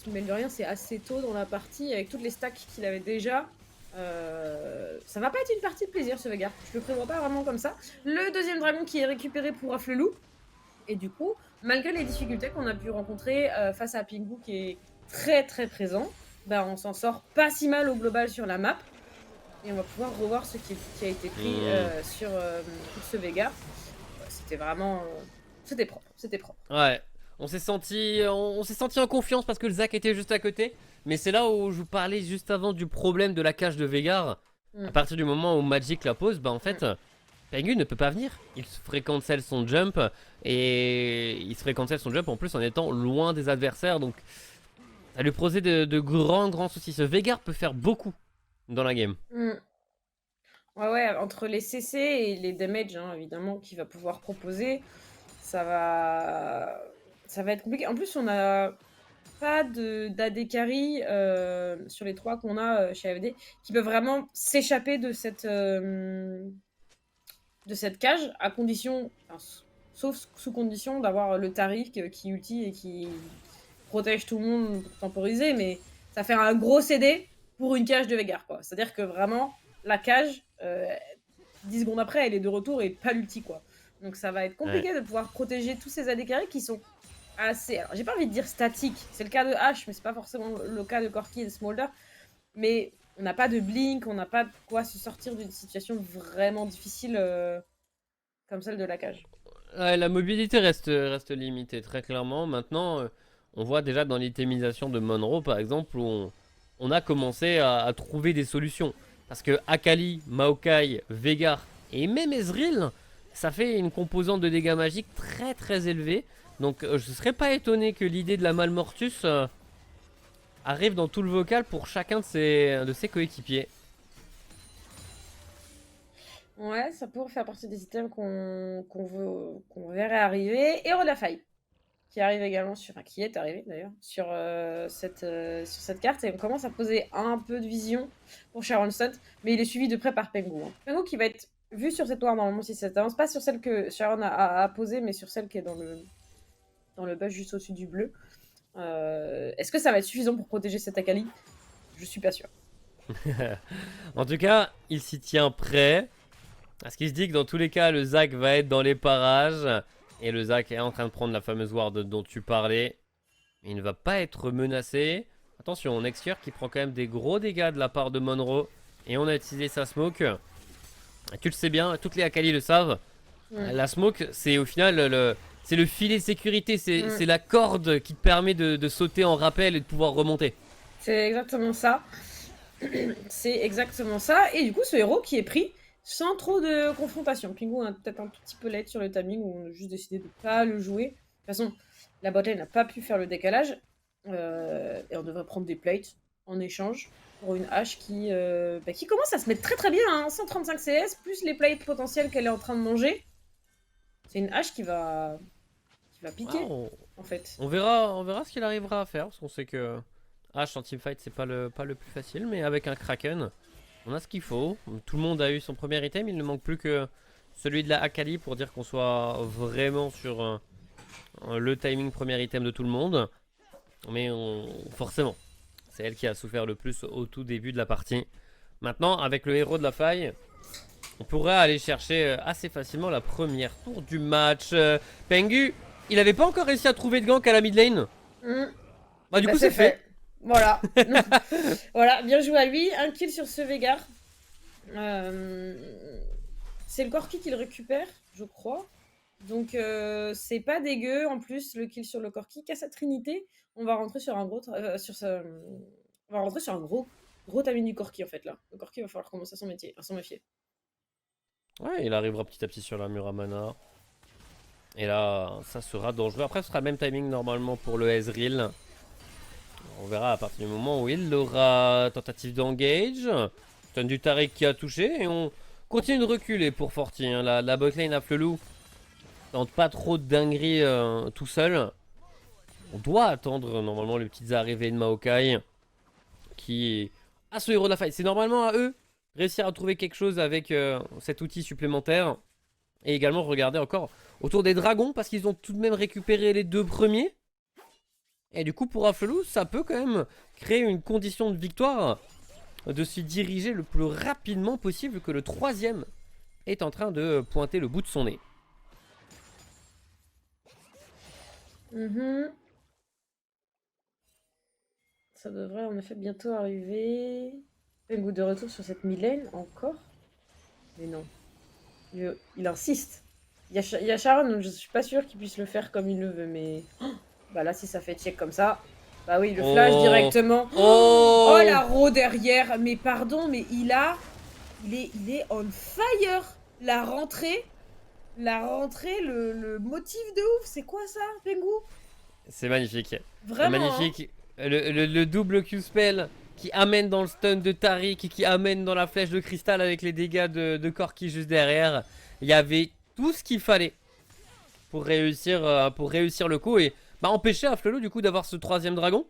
Mais de rien, c'est assez tôt dans la partie, avec toutes les stacks qu'il avait déjà. Ça va pas être une partie de plaisir, ce Veigar. Je le prévois pas vraiment comme ça. Le deuxième dragon qui est récupéré pour Afflelou. Et du coup, malgré les difficultés qu'on a pu rencontrer face à Pengu qui est très très présent, bah on s'en sort pas si mal au global sur la map. Et on va pouvoir revoir ce qui a été pris sur ce Veigar. C'était vraiment... C'était propre. Ouais, on s'est senti en confiance parce que le Zac était juste à côté. Mais c'est là où je vous parlais juste avant du problème de la cage de Veigar. À partir du moment où Magic la pose, bah en fait, Pengu ne peut pas venir. Il se ferait cancel son jump. Et il se ferait cancel son jump en plus en étant loin des adversaires. Donc ça lui posait de grands soucis. Ce Veigar peut faire beaucoup dans la game. Ouais, entre les CC et les damage, hein, évidemment, qu'il va pouvoir proposer, ça va être compliqué. En plus, on n'a pas d'AD carry sur les 3 qu'on a chez AFD qui peuvent vraiment s'échapper de cette cage, à condition, enfin, sauf sous condition d'avoir le Taric qui ulti et qui protège tout le monde pour temporiser, mais ça fait un gros CD pour une cage de Veigar, quoi. C'est-à-dire que vraiment, la cage, 10 secondes après, elle est de retour et pas l'ulti, quoi. Donc ça va être Ouais. compliqué de pouvoir protéger tous ces AD carry qui sont assez... Alors, j'ai pas envie de dire statiques, c'est le cas de Ashe, mais c'est pas forcément le cas de Corki et de Smolder. Mais on n'a pas de blink, on n'a pas de quoi se sortir d'une situation vraiment difficile comme celle de la cage. Ouais, la mobilité reste limitée, très clairement. Maintenant, on voit déjà dans l'itemisation de Monroe, par exemple, où on a commencé à trouver des solutions. Parce que Akali, Maokai, Veigar et même Ezreal, ça fait une composante de dégâts magiques très très élevée. Donc je ne serais pas étonné que l'idée de la Malmortus arrive dans tout le vocal pour chacun de ses coéquipiers. Ouais, ça pourrait faire partie des items qu'on verrait arriver. Héros de la faille, qui arrive également sur... Enfin, qui est arrivé d'ailleurs, sur cette carte. Et on commence à poser un peu de vision pour Sharon Stunt. Mais il est suivi de près par Pengu. Hein. Pengu qui va être vu sur cette ward normalement si ça avance. Pas sur celle que Sharon a posée, mais sur celle qui est dans le bush juste au-dessus du bleu. Est-ce que ça va être suffisant pour protéger cette Akali? Je suis pas sûr. En tout cas, il s'y tient prêt. Parce qu'il se dit que dans tous les cas, le Zac va être dans les parages. Et le Zac est en train de prendre la fameuse ward dont tu parlais. Il ne va pas être menacé. Attention, Nextier qui prend quand même des gros dégâts de la part de Monroe. Et on a utilisé sa smoke. Tu le sais bien, toutes les Akali le savent. La smoke, c'est au final c'est le filet de sécurité. C'est la corde qui te permet de sauter en rappel et de pouvoir remonter. C'est exactement ça. C'est exactement ça. Et du coup, ce héros qui est pris sans trop de confrontation. Pingu a peut-être un tout petit peu l'aide sur le timing où on a juste décidé de ne pas le jouer. De toute façon, la botlane n'a pas pu faire le décalage. Et on devrait prendre des plates en échange pour une hache qui commence à se mettre très très bien. Hein, 135 CS, plus les plates potentielles qu'elle est en train de manger. C'est une hache qui va piquer, en fait. On verra ce qu'il arrivera à faire. Parce qu'on sait que Ashe en teamfight, c'est pas le plus facile. Mais avec un Kraken, on a ce qu'il faut. Tout le monde a eu son premier item. Il ne manque plus que celui de la Akali pour dire qu'on soit vraiment sur le timing premier item de tout le monde. Mais forcément, c'est elle qui a souffert le plus au tout début de la partie. Maintenant, avec le héros de la faille, on pourrait aller chercher assez facilement la première tour du match. Pengu, il avait pas encore réussi à trouver de gank à la mid lane. Bah du coup c'est fait. Voilà. Voilà, bien joué à lui. Un kill sur ce Veigar. C'est le Corki qui le récupère, je crois. Donc c'est pas dégueu. En plus, le kill sur le Corki, qu'à sa trinité, on va rentrer sur un gros on va rentrer sur un gros timing du Corki en fait là. Le Corki va falloir commencer à s'en méfier. Ouais, il arrivera petit à petit sur la Muramana. Et là, ça sera dangereux. Après, ce sera le même timing normalement pour le Ezreal. On verra à partir du moment où il aura tentative d'engage. Stun du Taric qui a touché. Et on continue de reculer pour Forti. Hein. La botlane à Flelou tente pas trop de dingueries tout seul. On doit attendre normalement les petites arrivées de Maokai. Qui a ce héros de la faille. C'est normalement à eux réussir à trouver quelque chose avec cet outil supplémentaire. Et également regarder encore autour des dragons. Parce qu'ils ont tout de même récupéré les deux premiers. Et du coup pour Afflelou ça peut quand même créer une condition de victoire. De se diriger le plus rapidement possible que le troisième est en train de pointer le bout de son nez. Ça devrait en effet bientôt arriver. Pengu de retour sur cette mid-lane encore. Mais non. Il insiste. Il y a Sharon, donc je suis pas sûre qu'il puisse le faire comme il le veut, mais... Bah là, si ça fait check comme ça... Bah oui, le flash directement. Oh la roue derrière. Mais pardon, mais il est on fire. La rentrée, le motif de ouf. C'est quoi ça, Pengu? C'est magnifique. Vraiment. Magnifique. Hein, le double Q-spell qui amène dans le stun de Taric et qui amène dans la flèche de cristal avec les dégâts de Corki juste derrière. Il y avait tout ce qu'il fallait pour réussir le coup et empêcher Afflelou du coup d'avoir ce troisième dragon.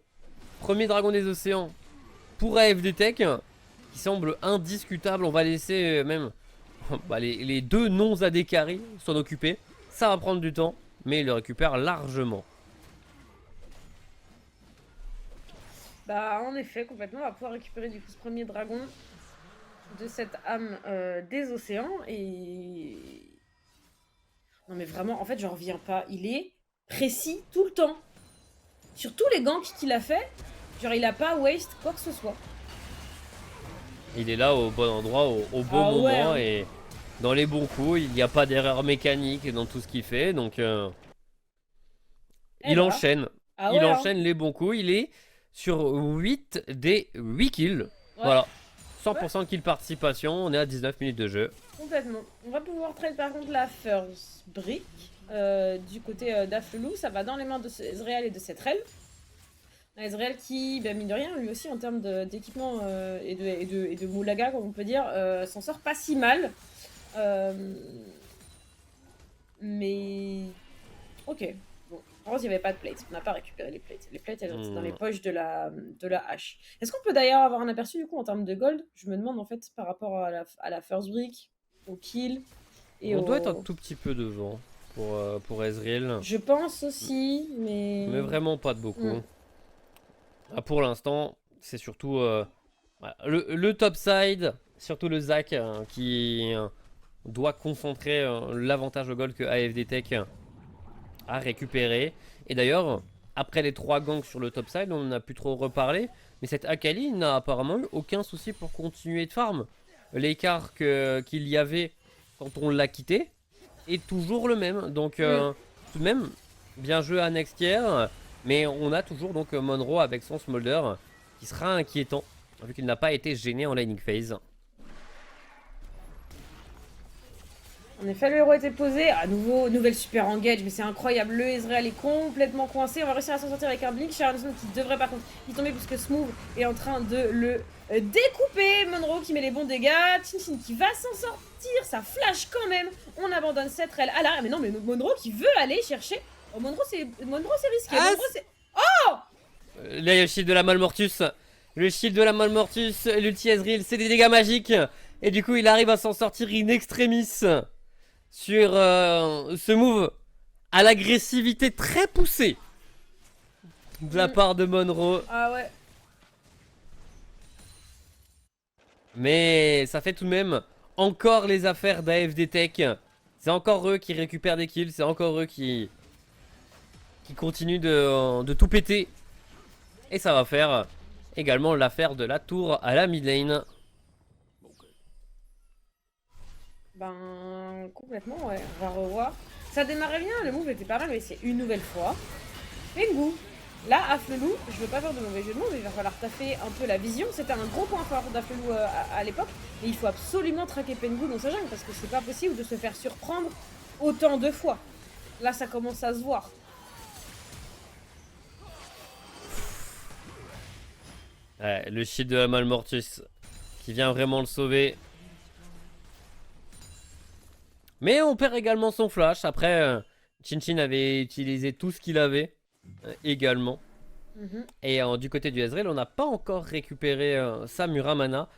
Premier dragon des océans pour AFD Tech qui semble indiscutable. On va laisser même les deux non AD carry s'en occuper. Ça va prendre du temps mais il le récupère largement. Bah en effet, complètement, on va pouvoir récupérer du coup ce premier dragon. de cette âme des océans et... Non mais vraiment, en fait, j'en reviens pas. Il est précis tout le temps. Sur tous les ganks qu'il a fait, genre il a pas waste quoi que ce soit. Il est là au bon endroit, au bon Ah moment ouais, hein. et dans les bons coups. Il n'y a pas d'erreur mécanique dans tout ce qu'il fait. Donc Et il voilà. enchaîne. Ah Il ouais, hein. enchaîne les bons coups. Il est sur 8 des 8 kills. Ouais, Voilà. ouais, 100% de kill participation. On est à 19 minutes de jeu. complètement. On va pouvoir trade par contre la first brick du côté d'Aflelou. Ça va dans les mains de Ezreal et de Cetrel. Ezreal qui, ben, mine de rien, lui aussi en termes d'équipement et de moulaga, comme on peut dire, s'en sort pas si mal. Mais... Ok. Bon, en revanche, il n'y avait pas de plates. On n'a pas récupéré les plates. Les plates, elles étaient dans les poches de la hache. Est-ce qu'on peut d'ailleurs avoir un aperçu du coup en termes de gold? Je me demande en fait par rapport à la first brick, au kill et On doit être un au... tout petit peu devant pour Ezreal. Je pense aussi, mais... Mais vraiment pas de beaucoup. Ah, pour l'instant, c'est surtout voilà, le top side, surtout le Zac qui doit concentrer l'avantage au gold que AFD Tech a récupéré. Et d'ailleurs, après les 3 ganks sur le top side, on n'en a plus trop reparlé. Mais cette Akali n'a apparemment eu aucun souci pour continuer de farm. L'écart qu'il y avait quand on l'a quitté est toujours le même. Donc tout de même, bien joué à Next Year. Mais on a toujours donc Monroe avec son Smolder qui sera inquiétant vu qu'il n'a pas été gêné en laning phase. En effet, le héros était posé. À nouveau, nouvelle super engage, mais c'est incroyable. Le Ezreal est complètement coincé. On va réussir à s'en sortir avec un Blink. Sharonson qui devrait par contre y tomber puisque Smooth est en train de le découper. Monroe qui met les bons dégâts. Chinchin qui va s'en sortir. Ça flash quand même. On abandonne cette rail à l'arrière. Mais non, mais Monroe qui veut aller chercher. Oh, Monroe, c'est risqué. Ah, Monroe, c'est... Oh! Là, il y a le shield de la Malmortus. Le shield de la Malmortus, l'ulti Ezreal, c'est des dégâts magiques. Et du coup, il arrive à s'en sortir in extremis sur ce move à l'agressivité très poussée de la part de Monroe. Ah ouais. Mais ça fait tout de même encore les affaires d'AFD Tech. C'est encore eux qui récupèrent des kills. C'est encore eux qui continuent de tout péter. Et ça va faire également l'affaire de la tour à la mid lane. Ben, complètement, ouais. On va revoir. Ça démarrait bien, le move était pas mal, mais c'est une nouvelle fois. Pengu. Là, Afflelou, je veux pas faire de mauvais jeu de mots, mais il va falloir taffer un peu la vision. C'était un gros point fort d'Afflelou à l'époque. Mais il faut absolument traquer Pengu dans sa jungle, parce que c'est pas possible de se faire surprendre autant de fois. Là, ça commence à se voir. Ouais, le shield de la Malmortus qui vient vraiment le sauver. Mais on perd également son flash. Après, Chinchin avait utilisé tout ce qu'il avait également. Et du côté du Ezreal, on n'a pas encore récupéré sa Muramana.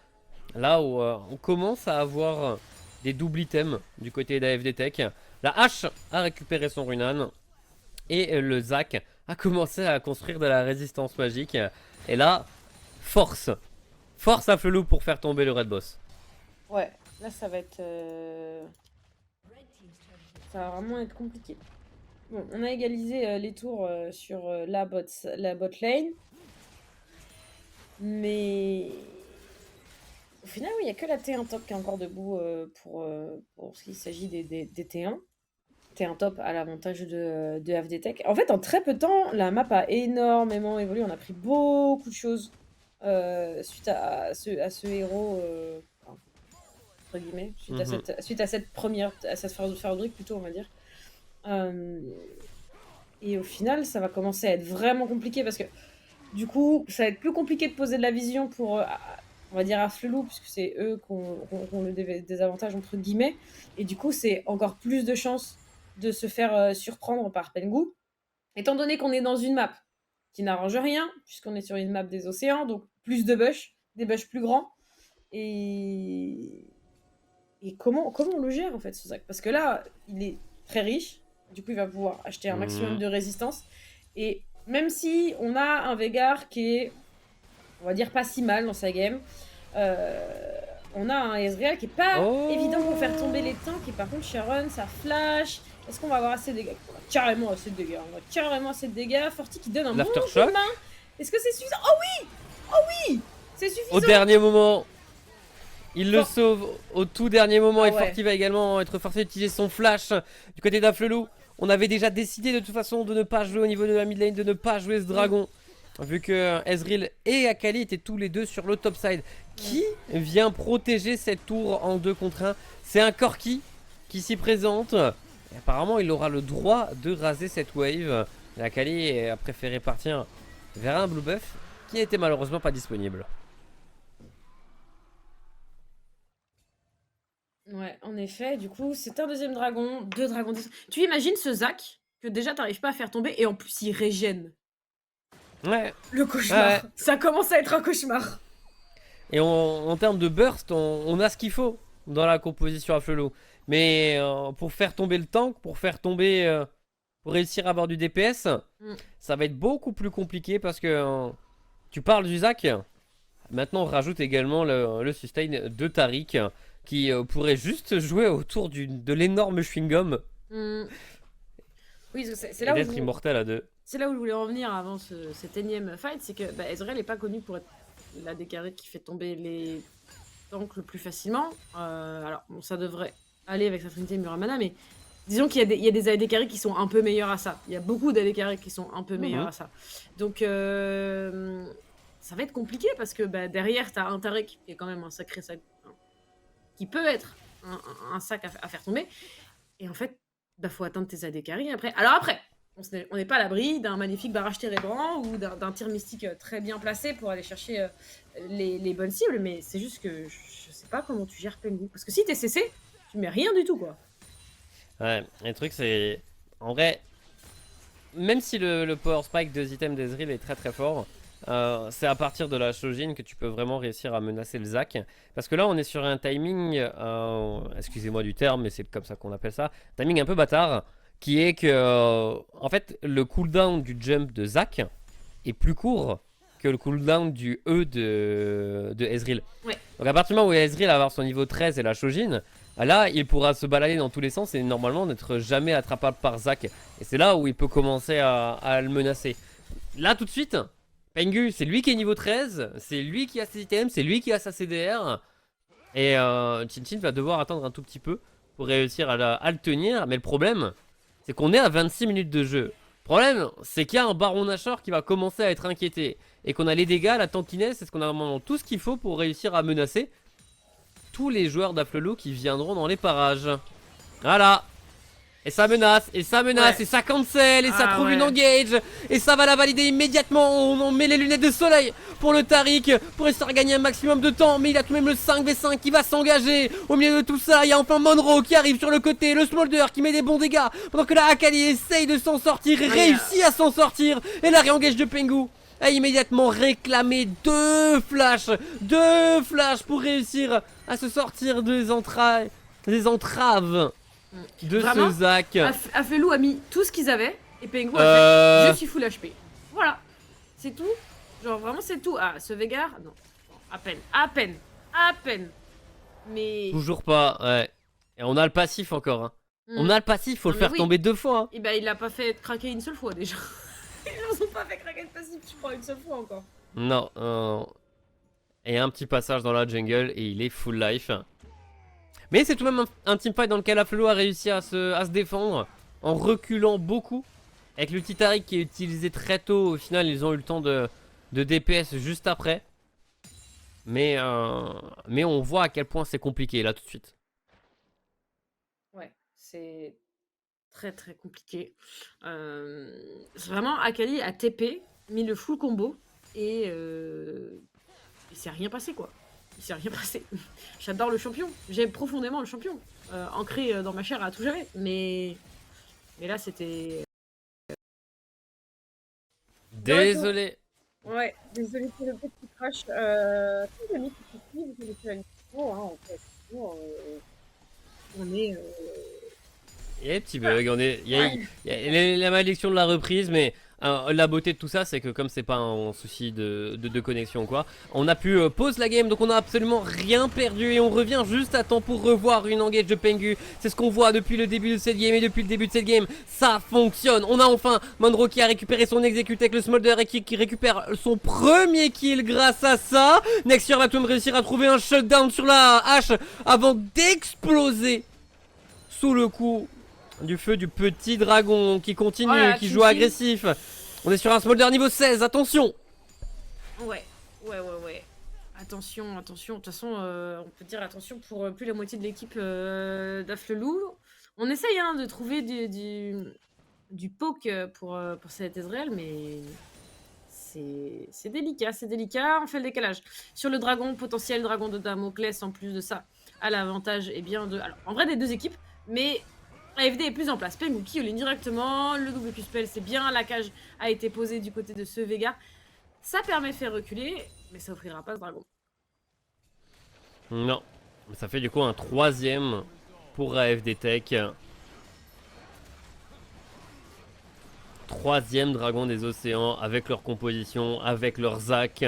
Là où on commence à avoir des double items du côté d'AFD Tech. La hache a récupéré son Runan. Et le Zac a commencé à construire de la résistance magique. Et là, force. Force à Flelou pour faire tomber le Red Boss. Ouais, là ça va être... Ça va vraiment être compliqué. Bon, on a égalisé les tours sur la bot lane. Mais... Au final, oui, il n'y a que la T1 top qui est encore debout pour ce qui s'agit des T1. T1 top à l'avantage de AFD Tech. En fait, en très peu de temps, la map a énormément évolué. On a pris beaucoup de choses suite à ce héros... entre guillemets, suite à cette first brick plutôt, on va dire. Et au final, ça va commencer à être vraiment compliqué parce que du coup, ça va être plus compliqué de poser de la vision pour, on va dire, Afflelou, puisque c'est eux qui ont le désavantage, entre guillemets. Et du coup, c'est encore plus de chances de se faire surprendre par Pengu. Étant donné qu'on est dans une map qui n'arrange rien, puisqu'on est sur une map des océans, donc plus de bush, des bush plus grands. Et comment on le gère en fait ce Zac? Parce que là, il est très riche, du coup il va pouvoir acheter un maximum de résistance. Et même si on a un Veigar qui est, on va dire, pas si mal dans sa game, on a un Ezreal qui est pas Oh. évident pour faire tomber les tanks. Et par contre, Sharon, ça flash. Est-ce qu'on va avoir assez de dégâts? On a carrément assez de dégâts. On a carrément assez de dégâts. Forti qui donne un bon coup L'aftershock. de main. Est-ce que c'est suffisant? Oh oui! Oh oui! C'est suffisant! Au dernier moment. Il le Fort- sauve au tout dernier moment Ah et ouais. Forti va également être forcé d'utiliser son flash du côté d'Afflelou. On avait déjà décidé de toute façon de ne pas jouer au niveau de la mid lane, de ne pas jouer ce dragon. Vu que Ezreal et Akali étaient tous les deux sur le top side. Qui vient protéger cette tour en 2 contre 1? C'est un Corki qui s'y présente. Et apparemment il aura le droit de raser cette wave. Et Akali a préféré partir vers un blue buff qui n'était malheureusement pas disponible. Ouais, en effet, du coup, c'est un deuxième dragon, 2 dragons. Tu imagines ce Zac que déjà t'arrives pas à faire tomber et en plus il régène. Ouais. Le cauchemar. Ouais. Ça commence à être un cauchemar. Et en termes de burst, on a ce qu'il faut dans la composition Afflelou. Mais pour faire tomber le tank, pour réussir à avoir du DPS, ça va être beaucoup plus compliqué parce que tu parles du Zac. Maintenant, on rajoute également le sustain de Taric qui pourrait juste jouer autour de l'énorme chewing-gum Oui, c'est et là où d'être immortel à 2. c'est là où je voulais en venir avant cet énième fight, c'est que Ezreal n'est pas connu pour être la DK qui fait tomber les tanks le plus facilement. Alors, bon, ça devrait aller avec sa Trinité Muramana, mais disons qu'il y a des AD carry qui sont un peu meilleurs à ça. Il y a beaucoup d'AD carry qui sont un peu meilleurs à ça. Donc, ça va être compliqué parce que derrière, tu as un Taric qui est quand même un sacré sac, qui peut être un sac à faire tomber. Et en fait, faut atteindre tes AD carry après. Alors après, on n'est pas à l'abri d'un magnifique barrage térébrant ou d'un tir mystique très bien placé pour aller chercher les bonnes cibles, mais c'est juste que je sais pas comment tu gères Pengu. Parce que si t'es CC, tu mets rien du tout, quoi. Ouais, le truc c'est... En vrai, même si le power spike de items d'Ezreal est très très fort, c'est à partir de la Shojin que tu peux vraiment réussir à menacer le Zac. Parce que là on est sur un timing, excusez-moi du terme mais c'est comme ça qu'on appelle ça, timing un peu bâtard, qui est que en fait le cooldown du jump de Zac est plus court que le cooldown du E de Ezreal. Ouais. Donc à partir du moment où Ezreal va avoir son niveau 13 et la Shojin, là il pourra se balader dans tous les sens et normalement n'être jamais attrapable par Zac. Et c'est là où il peut commencer à le menacer. Là tout de suite, Pengu c'est lui qui est niveau 13, c'est lui qui a ses items, c'est lui qui a sa CDR. Et Chin va devoir attendre un tout petit peu pour réussir à le tenir. Mais le problème, c'est qu'on est à 26 minutes de jeu. Le problème, c'est qu'il y a un Baron Nashor qui va commencer à être inquiété. Et qu'on a les dégâts, la tankiness, c'est ce qu'on a vraiment tout ce qu'il faut pour réussir à menacer tous les joueurs d'Afflelou qui viendront dans les parages. Voilà. Et ça menace, et ça menace, et ça cancel, et ça trouve une engage. Et ça va la valider immédiatement. On met les lunettes de soleil pour le Taric, pour essayer de gagner un maximum de temps. Mais il a tout de même le 5v5 qui va s'engager. Au milieu de tout ça, il y a enfin Monroe qui arrive sur le côté, le Smolder qui met des bons dégâts. Pendant que la Akali essaye de s'en sortir, et réussit à s'en sortir. Et la réengage de Pengu a immédiatement réclamé 2 flashs pour réussir à se sortir des entraves de Vraiment, ce Zac. Afelou a mis tout ce qu'ils avaient et Pengu a fait je suis full HP. Voilà, c'est tout. Genre vraiment c'est tout. Ah, ce Veigar, non, à peine. Mais toujours pas, ouais. Et on a le passif encore. Hein. On a le passif, faut le faire tomber 2 fois. Hein. Et il l'a pas fait craquer une seule fois déjà. Ils nous ont pas fait craquer le passif, je crois, une seule fois encore. Non. Et un petit passage dans la jungle et il est full life. Mais c'est tout de même un teamfight dans lequel Afflelou a réussi à se défendre en reculant beaucoup. Avec le Titaric qui est utilisé très tôt, au final ils ont eu le temps de DPS juste après. Mais on voit à quel point c'est compliqué là tout de suite. Ouais, c'est très très compliqué. Vraiment, Akali a TP, mis le full combo et il s'est rien passé quoi. Il s'est rien passé. J'adore le champion, j'aime profondément le champion, ancré dans ma chair à tout jamais. Mais là c'était. Désolé. Ouais, désolé pour le petit crash. Les amis qui suivent, vous connaissez la mission, hein, en fait. On est. Il y a des petits bugs, il y a la malédiction de la reprise, mais Alors, la beauté de tout ça, c'est que comme c'est pas un souci de connexion ou quoi, on a pu pause la game, donc on a absolument rien perdu et on revient juste à temps pour revoir une engage de Pengu. C'est ce qu'on voit depuis le début de cette game et depuis le début de cette game, ça fonctionne. On a enfin Monroe qui a récupéré son exécute avec le Smolder et qui récupère son premier kill grâce à ça. Nexior va tout de même réussir à trouver un shutdown sur la hache avant d'exploser sous le coup du feu du petit dragon qui continue, Voilà, qui joue agressif. On est sur un Smolder niveau 16, attention. Ouais. Attention. De toute façon, on peut dire attention pour plus la moitié de l'équipe d'Aflelou. On essaye de trouver du poke pour cette Ezreal, mais c'est délicat. On fait le décalage. Sur le dragon, potentiel dragon de Damoclès, en plus de ça, a l'avantage alors, en vrai des deux équipes, mais AFD est plus en place. Pengu qui all-in directement, le double Q-spell c'est bien, la cage a été posée du côté de ce Vega. Ça permet de faire reculer, mais ça offrira pas ce dragon. Non, ça fait du coup un 3ème pour AFD Tech. 3ème dragon des océans avec leur composition, avec leur Zac.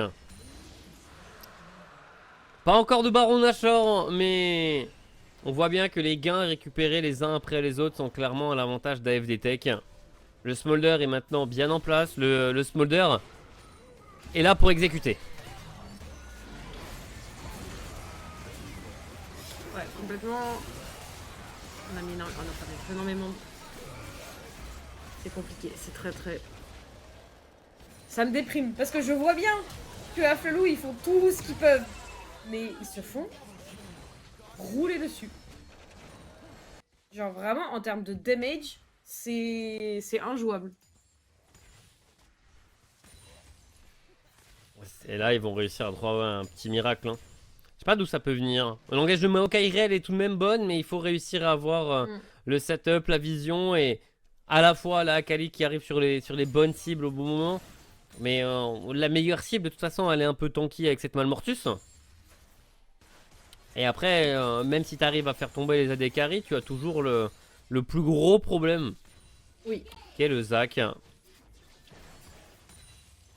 Pas encore de Baron Nashor, mais on voit bien que les gains récupérés les uns après les autres sont clairement à l'avantage d'AFD Tech. Le Smolder est maintenant bien en place. Le Smolder est là pour exécuter. Ouais, complètement. On a mis énormément. C'est compliqué, c'est très... Ça me déprime, parce que je vois bien que Aflelou, ils font tout ce qu'ils peuvent. Mais ils se font rouler dessus. Genre vraiment, en termes de damage, c'est injouable. Et là, ils vont réussir à trouver un petit miracle. Hein. Je sais pas d'où ça peut venir. Le langage de Maokai Rel est tout de même bonne, mais il faut réussir à avoir le setup, la vision et à la fois la Akali qui arrive sur les bonnes cibles au bon moment. Mais la meilleure cible, de toute façon, elle est un peu tanky avec cette Malmortus. Et après, même si tu arrives à faire tomber les AD carry, tu as toujours le plus gros problème. Oui. Qui est le Zac.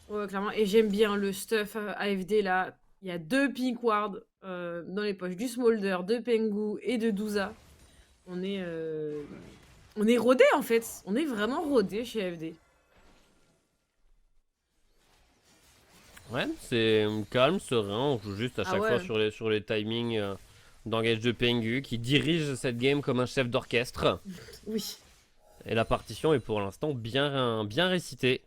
Ouais, clairement. Et j'aime bien le stuff AFD là. Il y a 2 pink wards dans les poches du Smolder, de Pengu et de Douza. On est rodé en fait. On est vraiment rodé chez AFD. Ouais, c'est calme, serein, on joue juste à chaque fois sur les timings d'engage de Pengu qui dirige cette game comme un chef d'orchestre. Oui. Et la partition est pour l'instant bien récitée.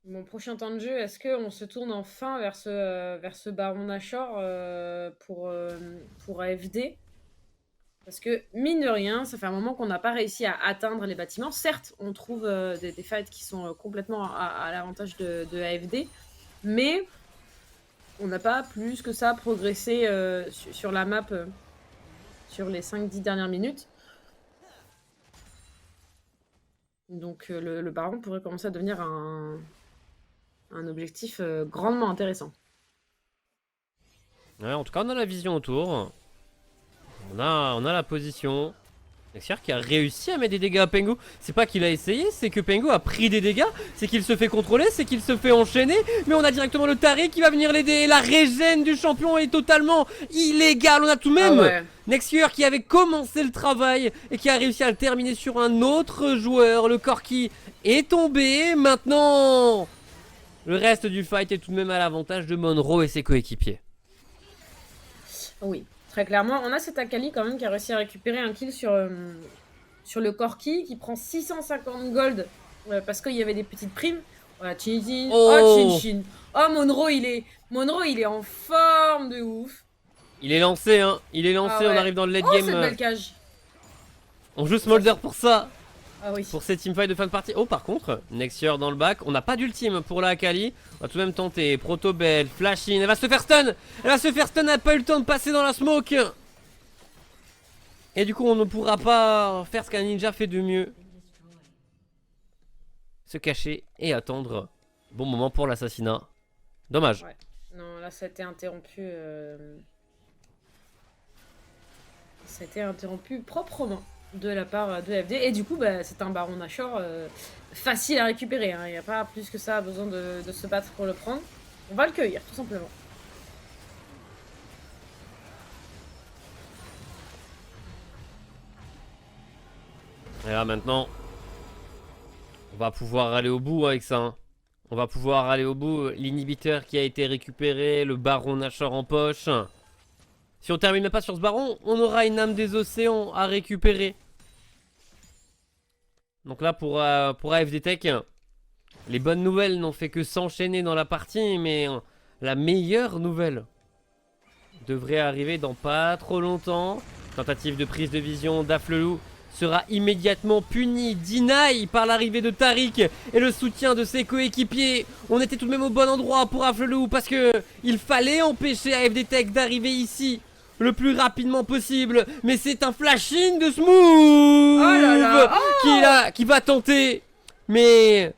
Mon prochain temps de jeu, est-ce qu'on se tourne enfin vers ce Baron Nashor pour AFD? Parce que, mine de rien, ça fait un moment qu'on n'a pas réussi à atteindre les bâtiments. Certes, on trouve des fights qui sont complètement à l'avantage de AFD, mais on n'a pas plus que ça progressé sur la map sur les 5-10 dernières minutes. Donc le Baron pourrait commencer à devenir un objectif grandement intéressant. Ouais, en tout cas, on a la vision autour. On a la position. Nexior qui a réussi à mettre des dégâts à Pengu. C'est pas qu'il a essayé, c'est que Pengu a pris des dégâts. C'est qu'il se fait contrôler, c'est qu'il se fait enchaîner. Mais on a directement le Tari qui va venir l'aider. La régène du champion est totalement illégale. On a tout de même Nexior qui avait commencé le travail et qui a réussi à le terminer sur un autre joueur. Le Corki est tombé. Maintenant, le reste du fight est tout de même à l'avantage de Monroe et ses coéquipiers. Oui. Très clairement, on a cet Akali quand même qui a réussi à récupérer un kill sur le Corki qui prend 650 gold parce qu'il y avait des petites primes. Voilà, Chin-Chin. Oh, Chin-Chin. Oh, Monroe, il est en forme de ouf. Il est lancé, hein. Il est lancé, on arrive dans le late game. Cette belle cage. On joue Smolder pour ça. Ah oui. Pour ces teamfights de fin de partie. Oh, par contre, Nexior dans le back. On n'a pas d'ultime pour la Akali. On va tout de même tenter. Protobell, flash in. Elle va se faire stun. Elle va se faire stun. Elle n'a pas eu le temps de passer dans la smoke. Et du coup, on ne pourra pas faire ce qu'un ninja fait de mieux. Se cacher et attendre. Bon moment pour l'assassinat. Dommage. Ouais. Non, là, ça a été interrompu. Ça a été interrompu proprement de la part de FD. Et du coup, bah, c'est un Baron Nashor facile à récupérer. Il n'y a pas plus que ça besoin de se battre pour le prendre. On va le cueillir, tout simplement. Et là maintenant, on va pouvoir aller au bout avec ça. Hein. On va pouvoir aller au bout. L'inhibiteur qui a été récupéré, le Baron Nashor en poche. Si on termine pas sur ce Baron, on aura une âme des océans à récupérer. Donc là pour AFD Tech, les bonnes nouvelles n'ont fait que s'enchaîner dans la partie, mais la meilleure nouvelle devrait arriver dans pas trop longtemps. Tentative de prise de vision d'Aflelou sera immédiatement puni, deny par l'arrivée de Tariq et le soutien de ses coéquipiers. On était tout de même au bon endroit pour Aflelou parce que il fallait empêcher AFD Tech d'arriver ici le plus rapidement possible. Mais c'est un flash-in de Smooth Oh là là, qui va tenter. Mais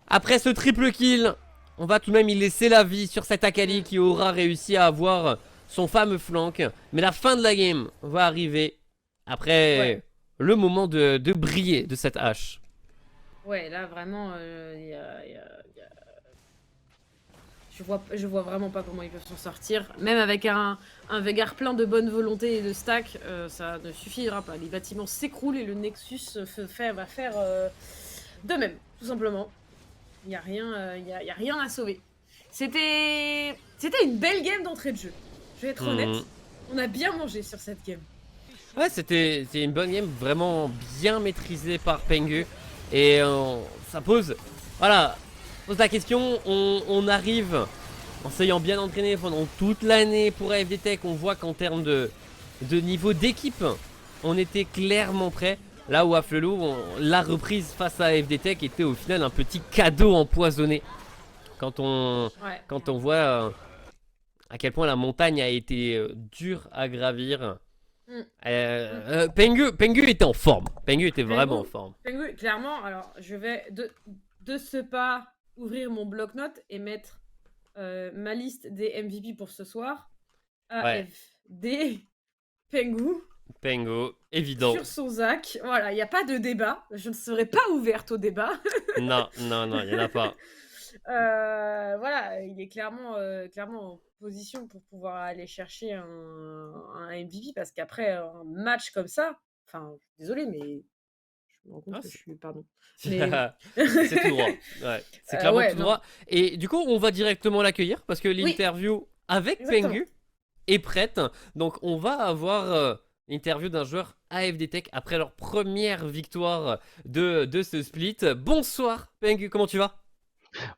après ce triple kill, on va tout de même y laisser la vie sur cet Akali qui aura réussi à avoir son fameux flank. Mais la fin de la game va arriver après le moment de briller de cette hache. Ouais, là vraiment, je vois vraiment pas comment ils peuvent s'en sortir. Même avec un Veigar plein de bonne volonté et de stack, ça ne suffira pas. Les bâtiments s'écroulent et le Nexus va faire de même, tout simplement. Il n'y a rien à sauver. C'était une belle game d'entrée de jeu. Je vais être honnête, on a bien mangé sur cette game. Ouais, c'était une bonne game, vraiment bien maîtrisée par Pengu. Et ça pose la question, on arrive en s'ayant bien entraîné pendant toute l'année pour AFD Tech. On voit qu'en termes de niveau d'équipe, on était clairement prêt. Là où Aflelou, la reprise face à AFD Tech était au final un petit cadeau empoisonné. Quand on voit à quel point la montagne a été dure à gravir. Pengu était en forme. Pengu était vraiment en forme. Pengu, clairement, alors je vais de ce pas ouvrir mon bloc-notes et mettre ma liste des MVP pour ce soir. AFD, Pengu. Pengu, évident. Sur son Zach, voilà, il n'y a pas de débat. Je ne serai pas ouverte au débat. non, il n'y en a pas. Voilà, il est clairement en position pour pouvoir aller chercher un MVP parce qu'après un match comme ça, enfin, désolé, mais je me rends compte que je suis, pardon. Mais... c'est tout droit. Ouais, c'est clairement tout droit. Et du coup, on va directement l'accueillir parce que l'interview avec Pengu est prête. Donc, on va avoir l'interview d'un joueur AFD Tech après leur première victoire de ce split. Bonsoir, Pengu, comment tu vas?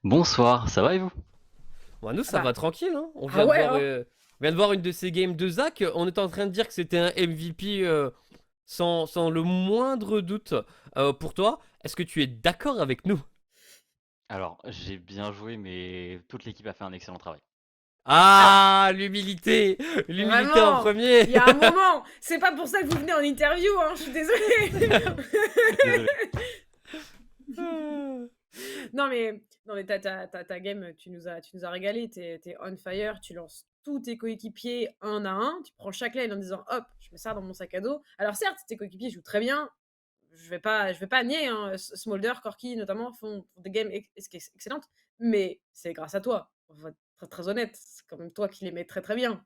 Bonsoir, ça va et vous? Bon, nous, ça va tranquille. Hein. On vient de voir une de ces games de Zach. On était en train de dire que c'était un MVP sans le moindre doute pour toi. Est-ce que tu es d'accord avec nous? Alors, j'ai bien joué, mais toute l'équipe a fait un excellent travail. Ah, l'humilité! L'humilité en premier! Il y a un moment! C'est pas pour ça que vous venez en interview, hein, je suis désolée! Désolé. Non mais ta game, tu nous as régalé, t'es on fire, tu lances tous tes coéquipiers un à un, tu prends chaque lane en disant hop, je mets ça dans mon sac à dos. Alors certes, tes coéquipiers jouent très bien, je vais pas nier, hein, Smolder, Corki notamment font des games excellentes, mais c'est grâce à toi. On va être très très honnête, c'est quand même toi qui les mets très très bien.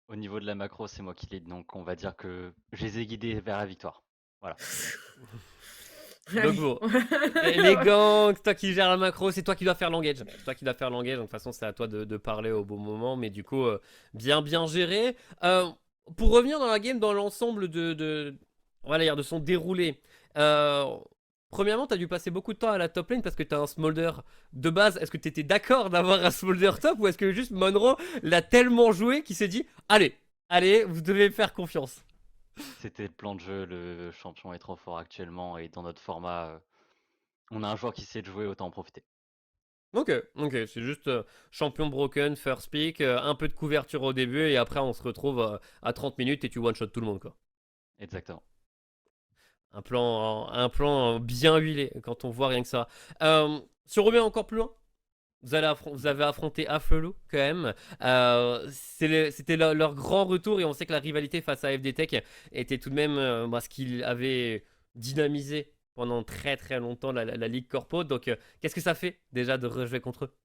Au niveau de la macro, c'est moi qui lead, donc on va dire que je les ai guidés vers la victoire. Voilà. Donc bon, les gangs, toi qui gères la macro, c'est toi qui dois faire l'engage. C'est toi qui dois faire l'engage, donc de toute façon c'est à toi de parler au bon moment, mais du coup, bien géré. Pour revenir dans la game, dans l'ensemble de son déroulé, premièrement, t'as dû passer beaucoup de temps à la top lane parce que t'as un Smolder de base. Est-ce que t'étais d'accord d'avoir un Smolder top ou est-ce que juste Monroe l'a tellement joué qu'il s'est dit allez, vous devez me faire confiance? C'était le plan de jeu, le champion est trop fort actuellement et dans notre format, on a un joueur qui sait de jouer, autant en profiter. Ok, c'est juste champion broken, first pick, un peu de couverture au début et après on se retrouve à 30 minutes et tu one-shot tout le monde quoi. Exactement. Un plan bien huilé quand on voit rien que ça. Si on revient encore plus loin, Vous avez affronté Afflelou quand même. C'était leur grand retour et on sait que la rivalité face à FD Tech était tout de même ce qu'il avait dynamisé pendant très très longtemps la Ligue Corpo. Donc qu'est-ce que ça fait déjà de rejouer contre eux?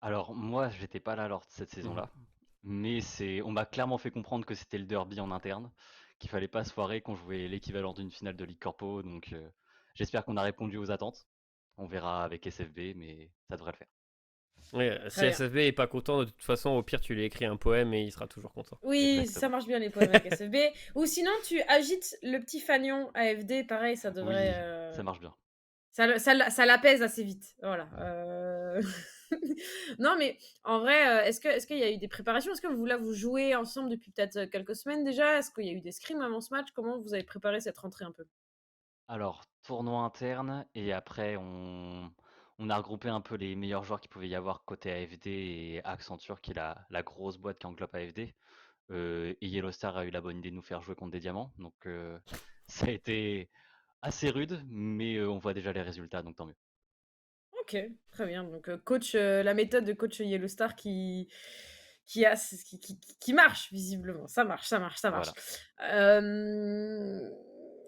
Alors moi, j'étais pas là lors de cette saison-là, mais on m'a clairement fait comprendre que c'était le derby en interne, qu'il fallait pas se foirer, qu'on jouait l'équivalent d'une finale de Ligue Corpo, donc j'espère qu'on a répondu aux attentes. On verra avec SFB, mais ça devrait le faire. Ouais, Très si bien. SFB est pas content, de toute façon, au pire, tu lui écris un poème et il sera toujours content. Oui, ça Exactement. marche bien les poèmes avec SFB. Ou sinon, tu agites le petit fanion AFD, pareil, ça Oui, devrait. ça marche bien. Ça l'apaise assez vite. Voilà. Non, mais en vrai, est-ce qu'il y a eu des préparations? Est-ce que vous, là, vous jouez ensemble depuis peut-être quelques semaines déjà? Est-ce qu'il y a eu des scrims avant ce match? Comment vous avez préparé cette rentrée un peu? Alors, tournoi interne, et après on a regroupé un peu les meilleurs joueurs qu'il pouvait y avoir côté AFD et Accenture, qui est la grosse boîte qui englobe AFD. Et Yellowstar a eu la bonne idée de nous faire jouer contre des diamants, donc ça a été assez rude, mais on voit déjà les résultats, donc tant mieux. Ok, très bien. Donc, la méthode de coach Yellowstar qui marche, visiblement. Ça marche, ça marche, ça marche. Voilà.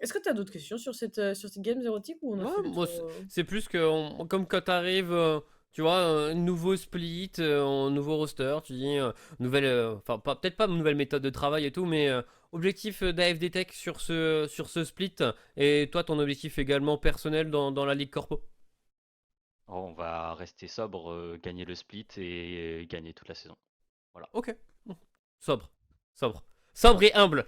Est-ce que tu as d'autres questions sur cette game érotique ou on a Ouais, fait le moi, tour c'est plus que, comme quand t'arrives, tu vois, un nouveau split, un nouveau roster, tu dis, nouvelle, enfin, peut-être pas nouvelle méthode de travail et tout, mais objectif d'AFD Tech sur ce split, et toi, ton objectif également personnel dans la Ligue Corpo? On va rester sobre, gagner le split et gagner toute la saison. Voilà. Ok. Sobre. Sobre. Sobre et humble.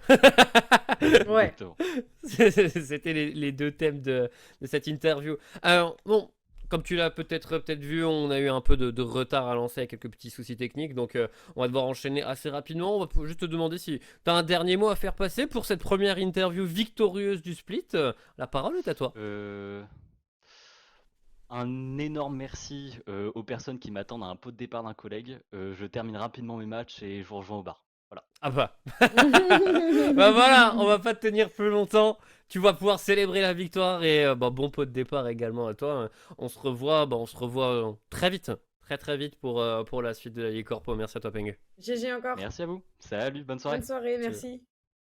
Ouais. Exactement. C'était les deux thèmes de cette interview. Alors, bon, comme tu l'as peut-être vu, on a eu un peu de retard à lancer avec quelques petits soucis techniques, donc on va devoir enchaîner assez rapidement. On va juste te demander si tu as un dernier mot à faire passer pour cette première interview victorieuse du split. La parole est à toi. Un énorme merci aux personnes qui m'attendent à un pot de départ d'un collègue. Je termine rapidement mes matchs et je vous rejoins au bar. Voilà. Ah bah. Bah voilà, on va pas te tenir plus longtemps. Tu vas pouvoir célébrer la victoire et bon pot de départ également à toi. On se revoit très vite, très très vite pour la suite de la Ligue Corpo. Merci à toi, Pengue. GG encore. Merci à vous. Salut, bonne soirée. Bonne soirée, Salut. merci.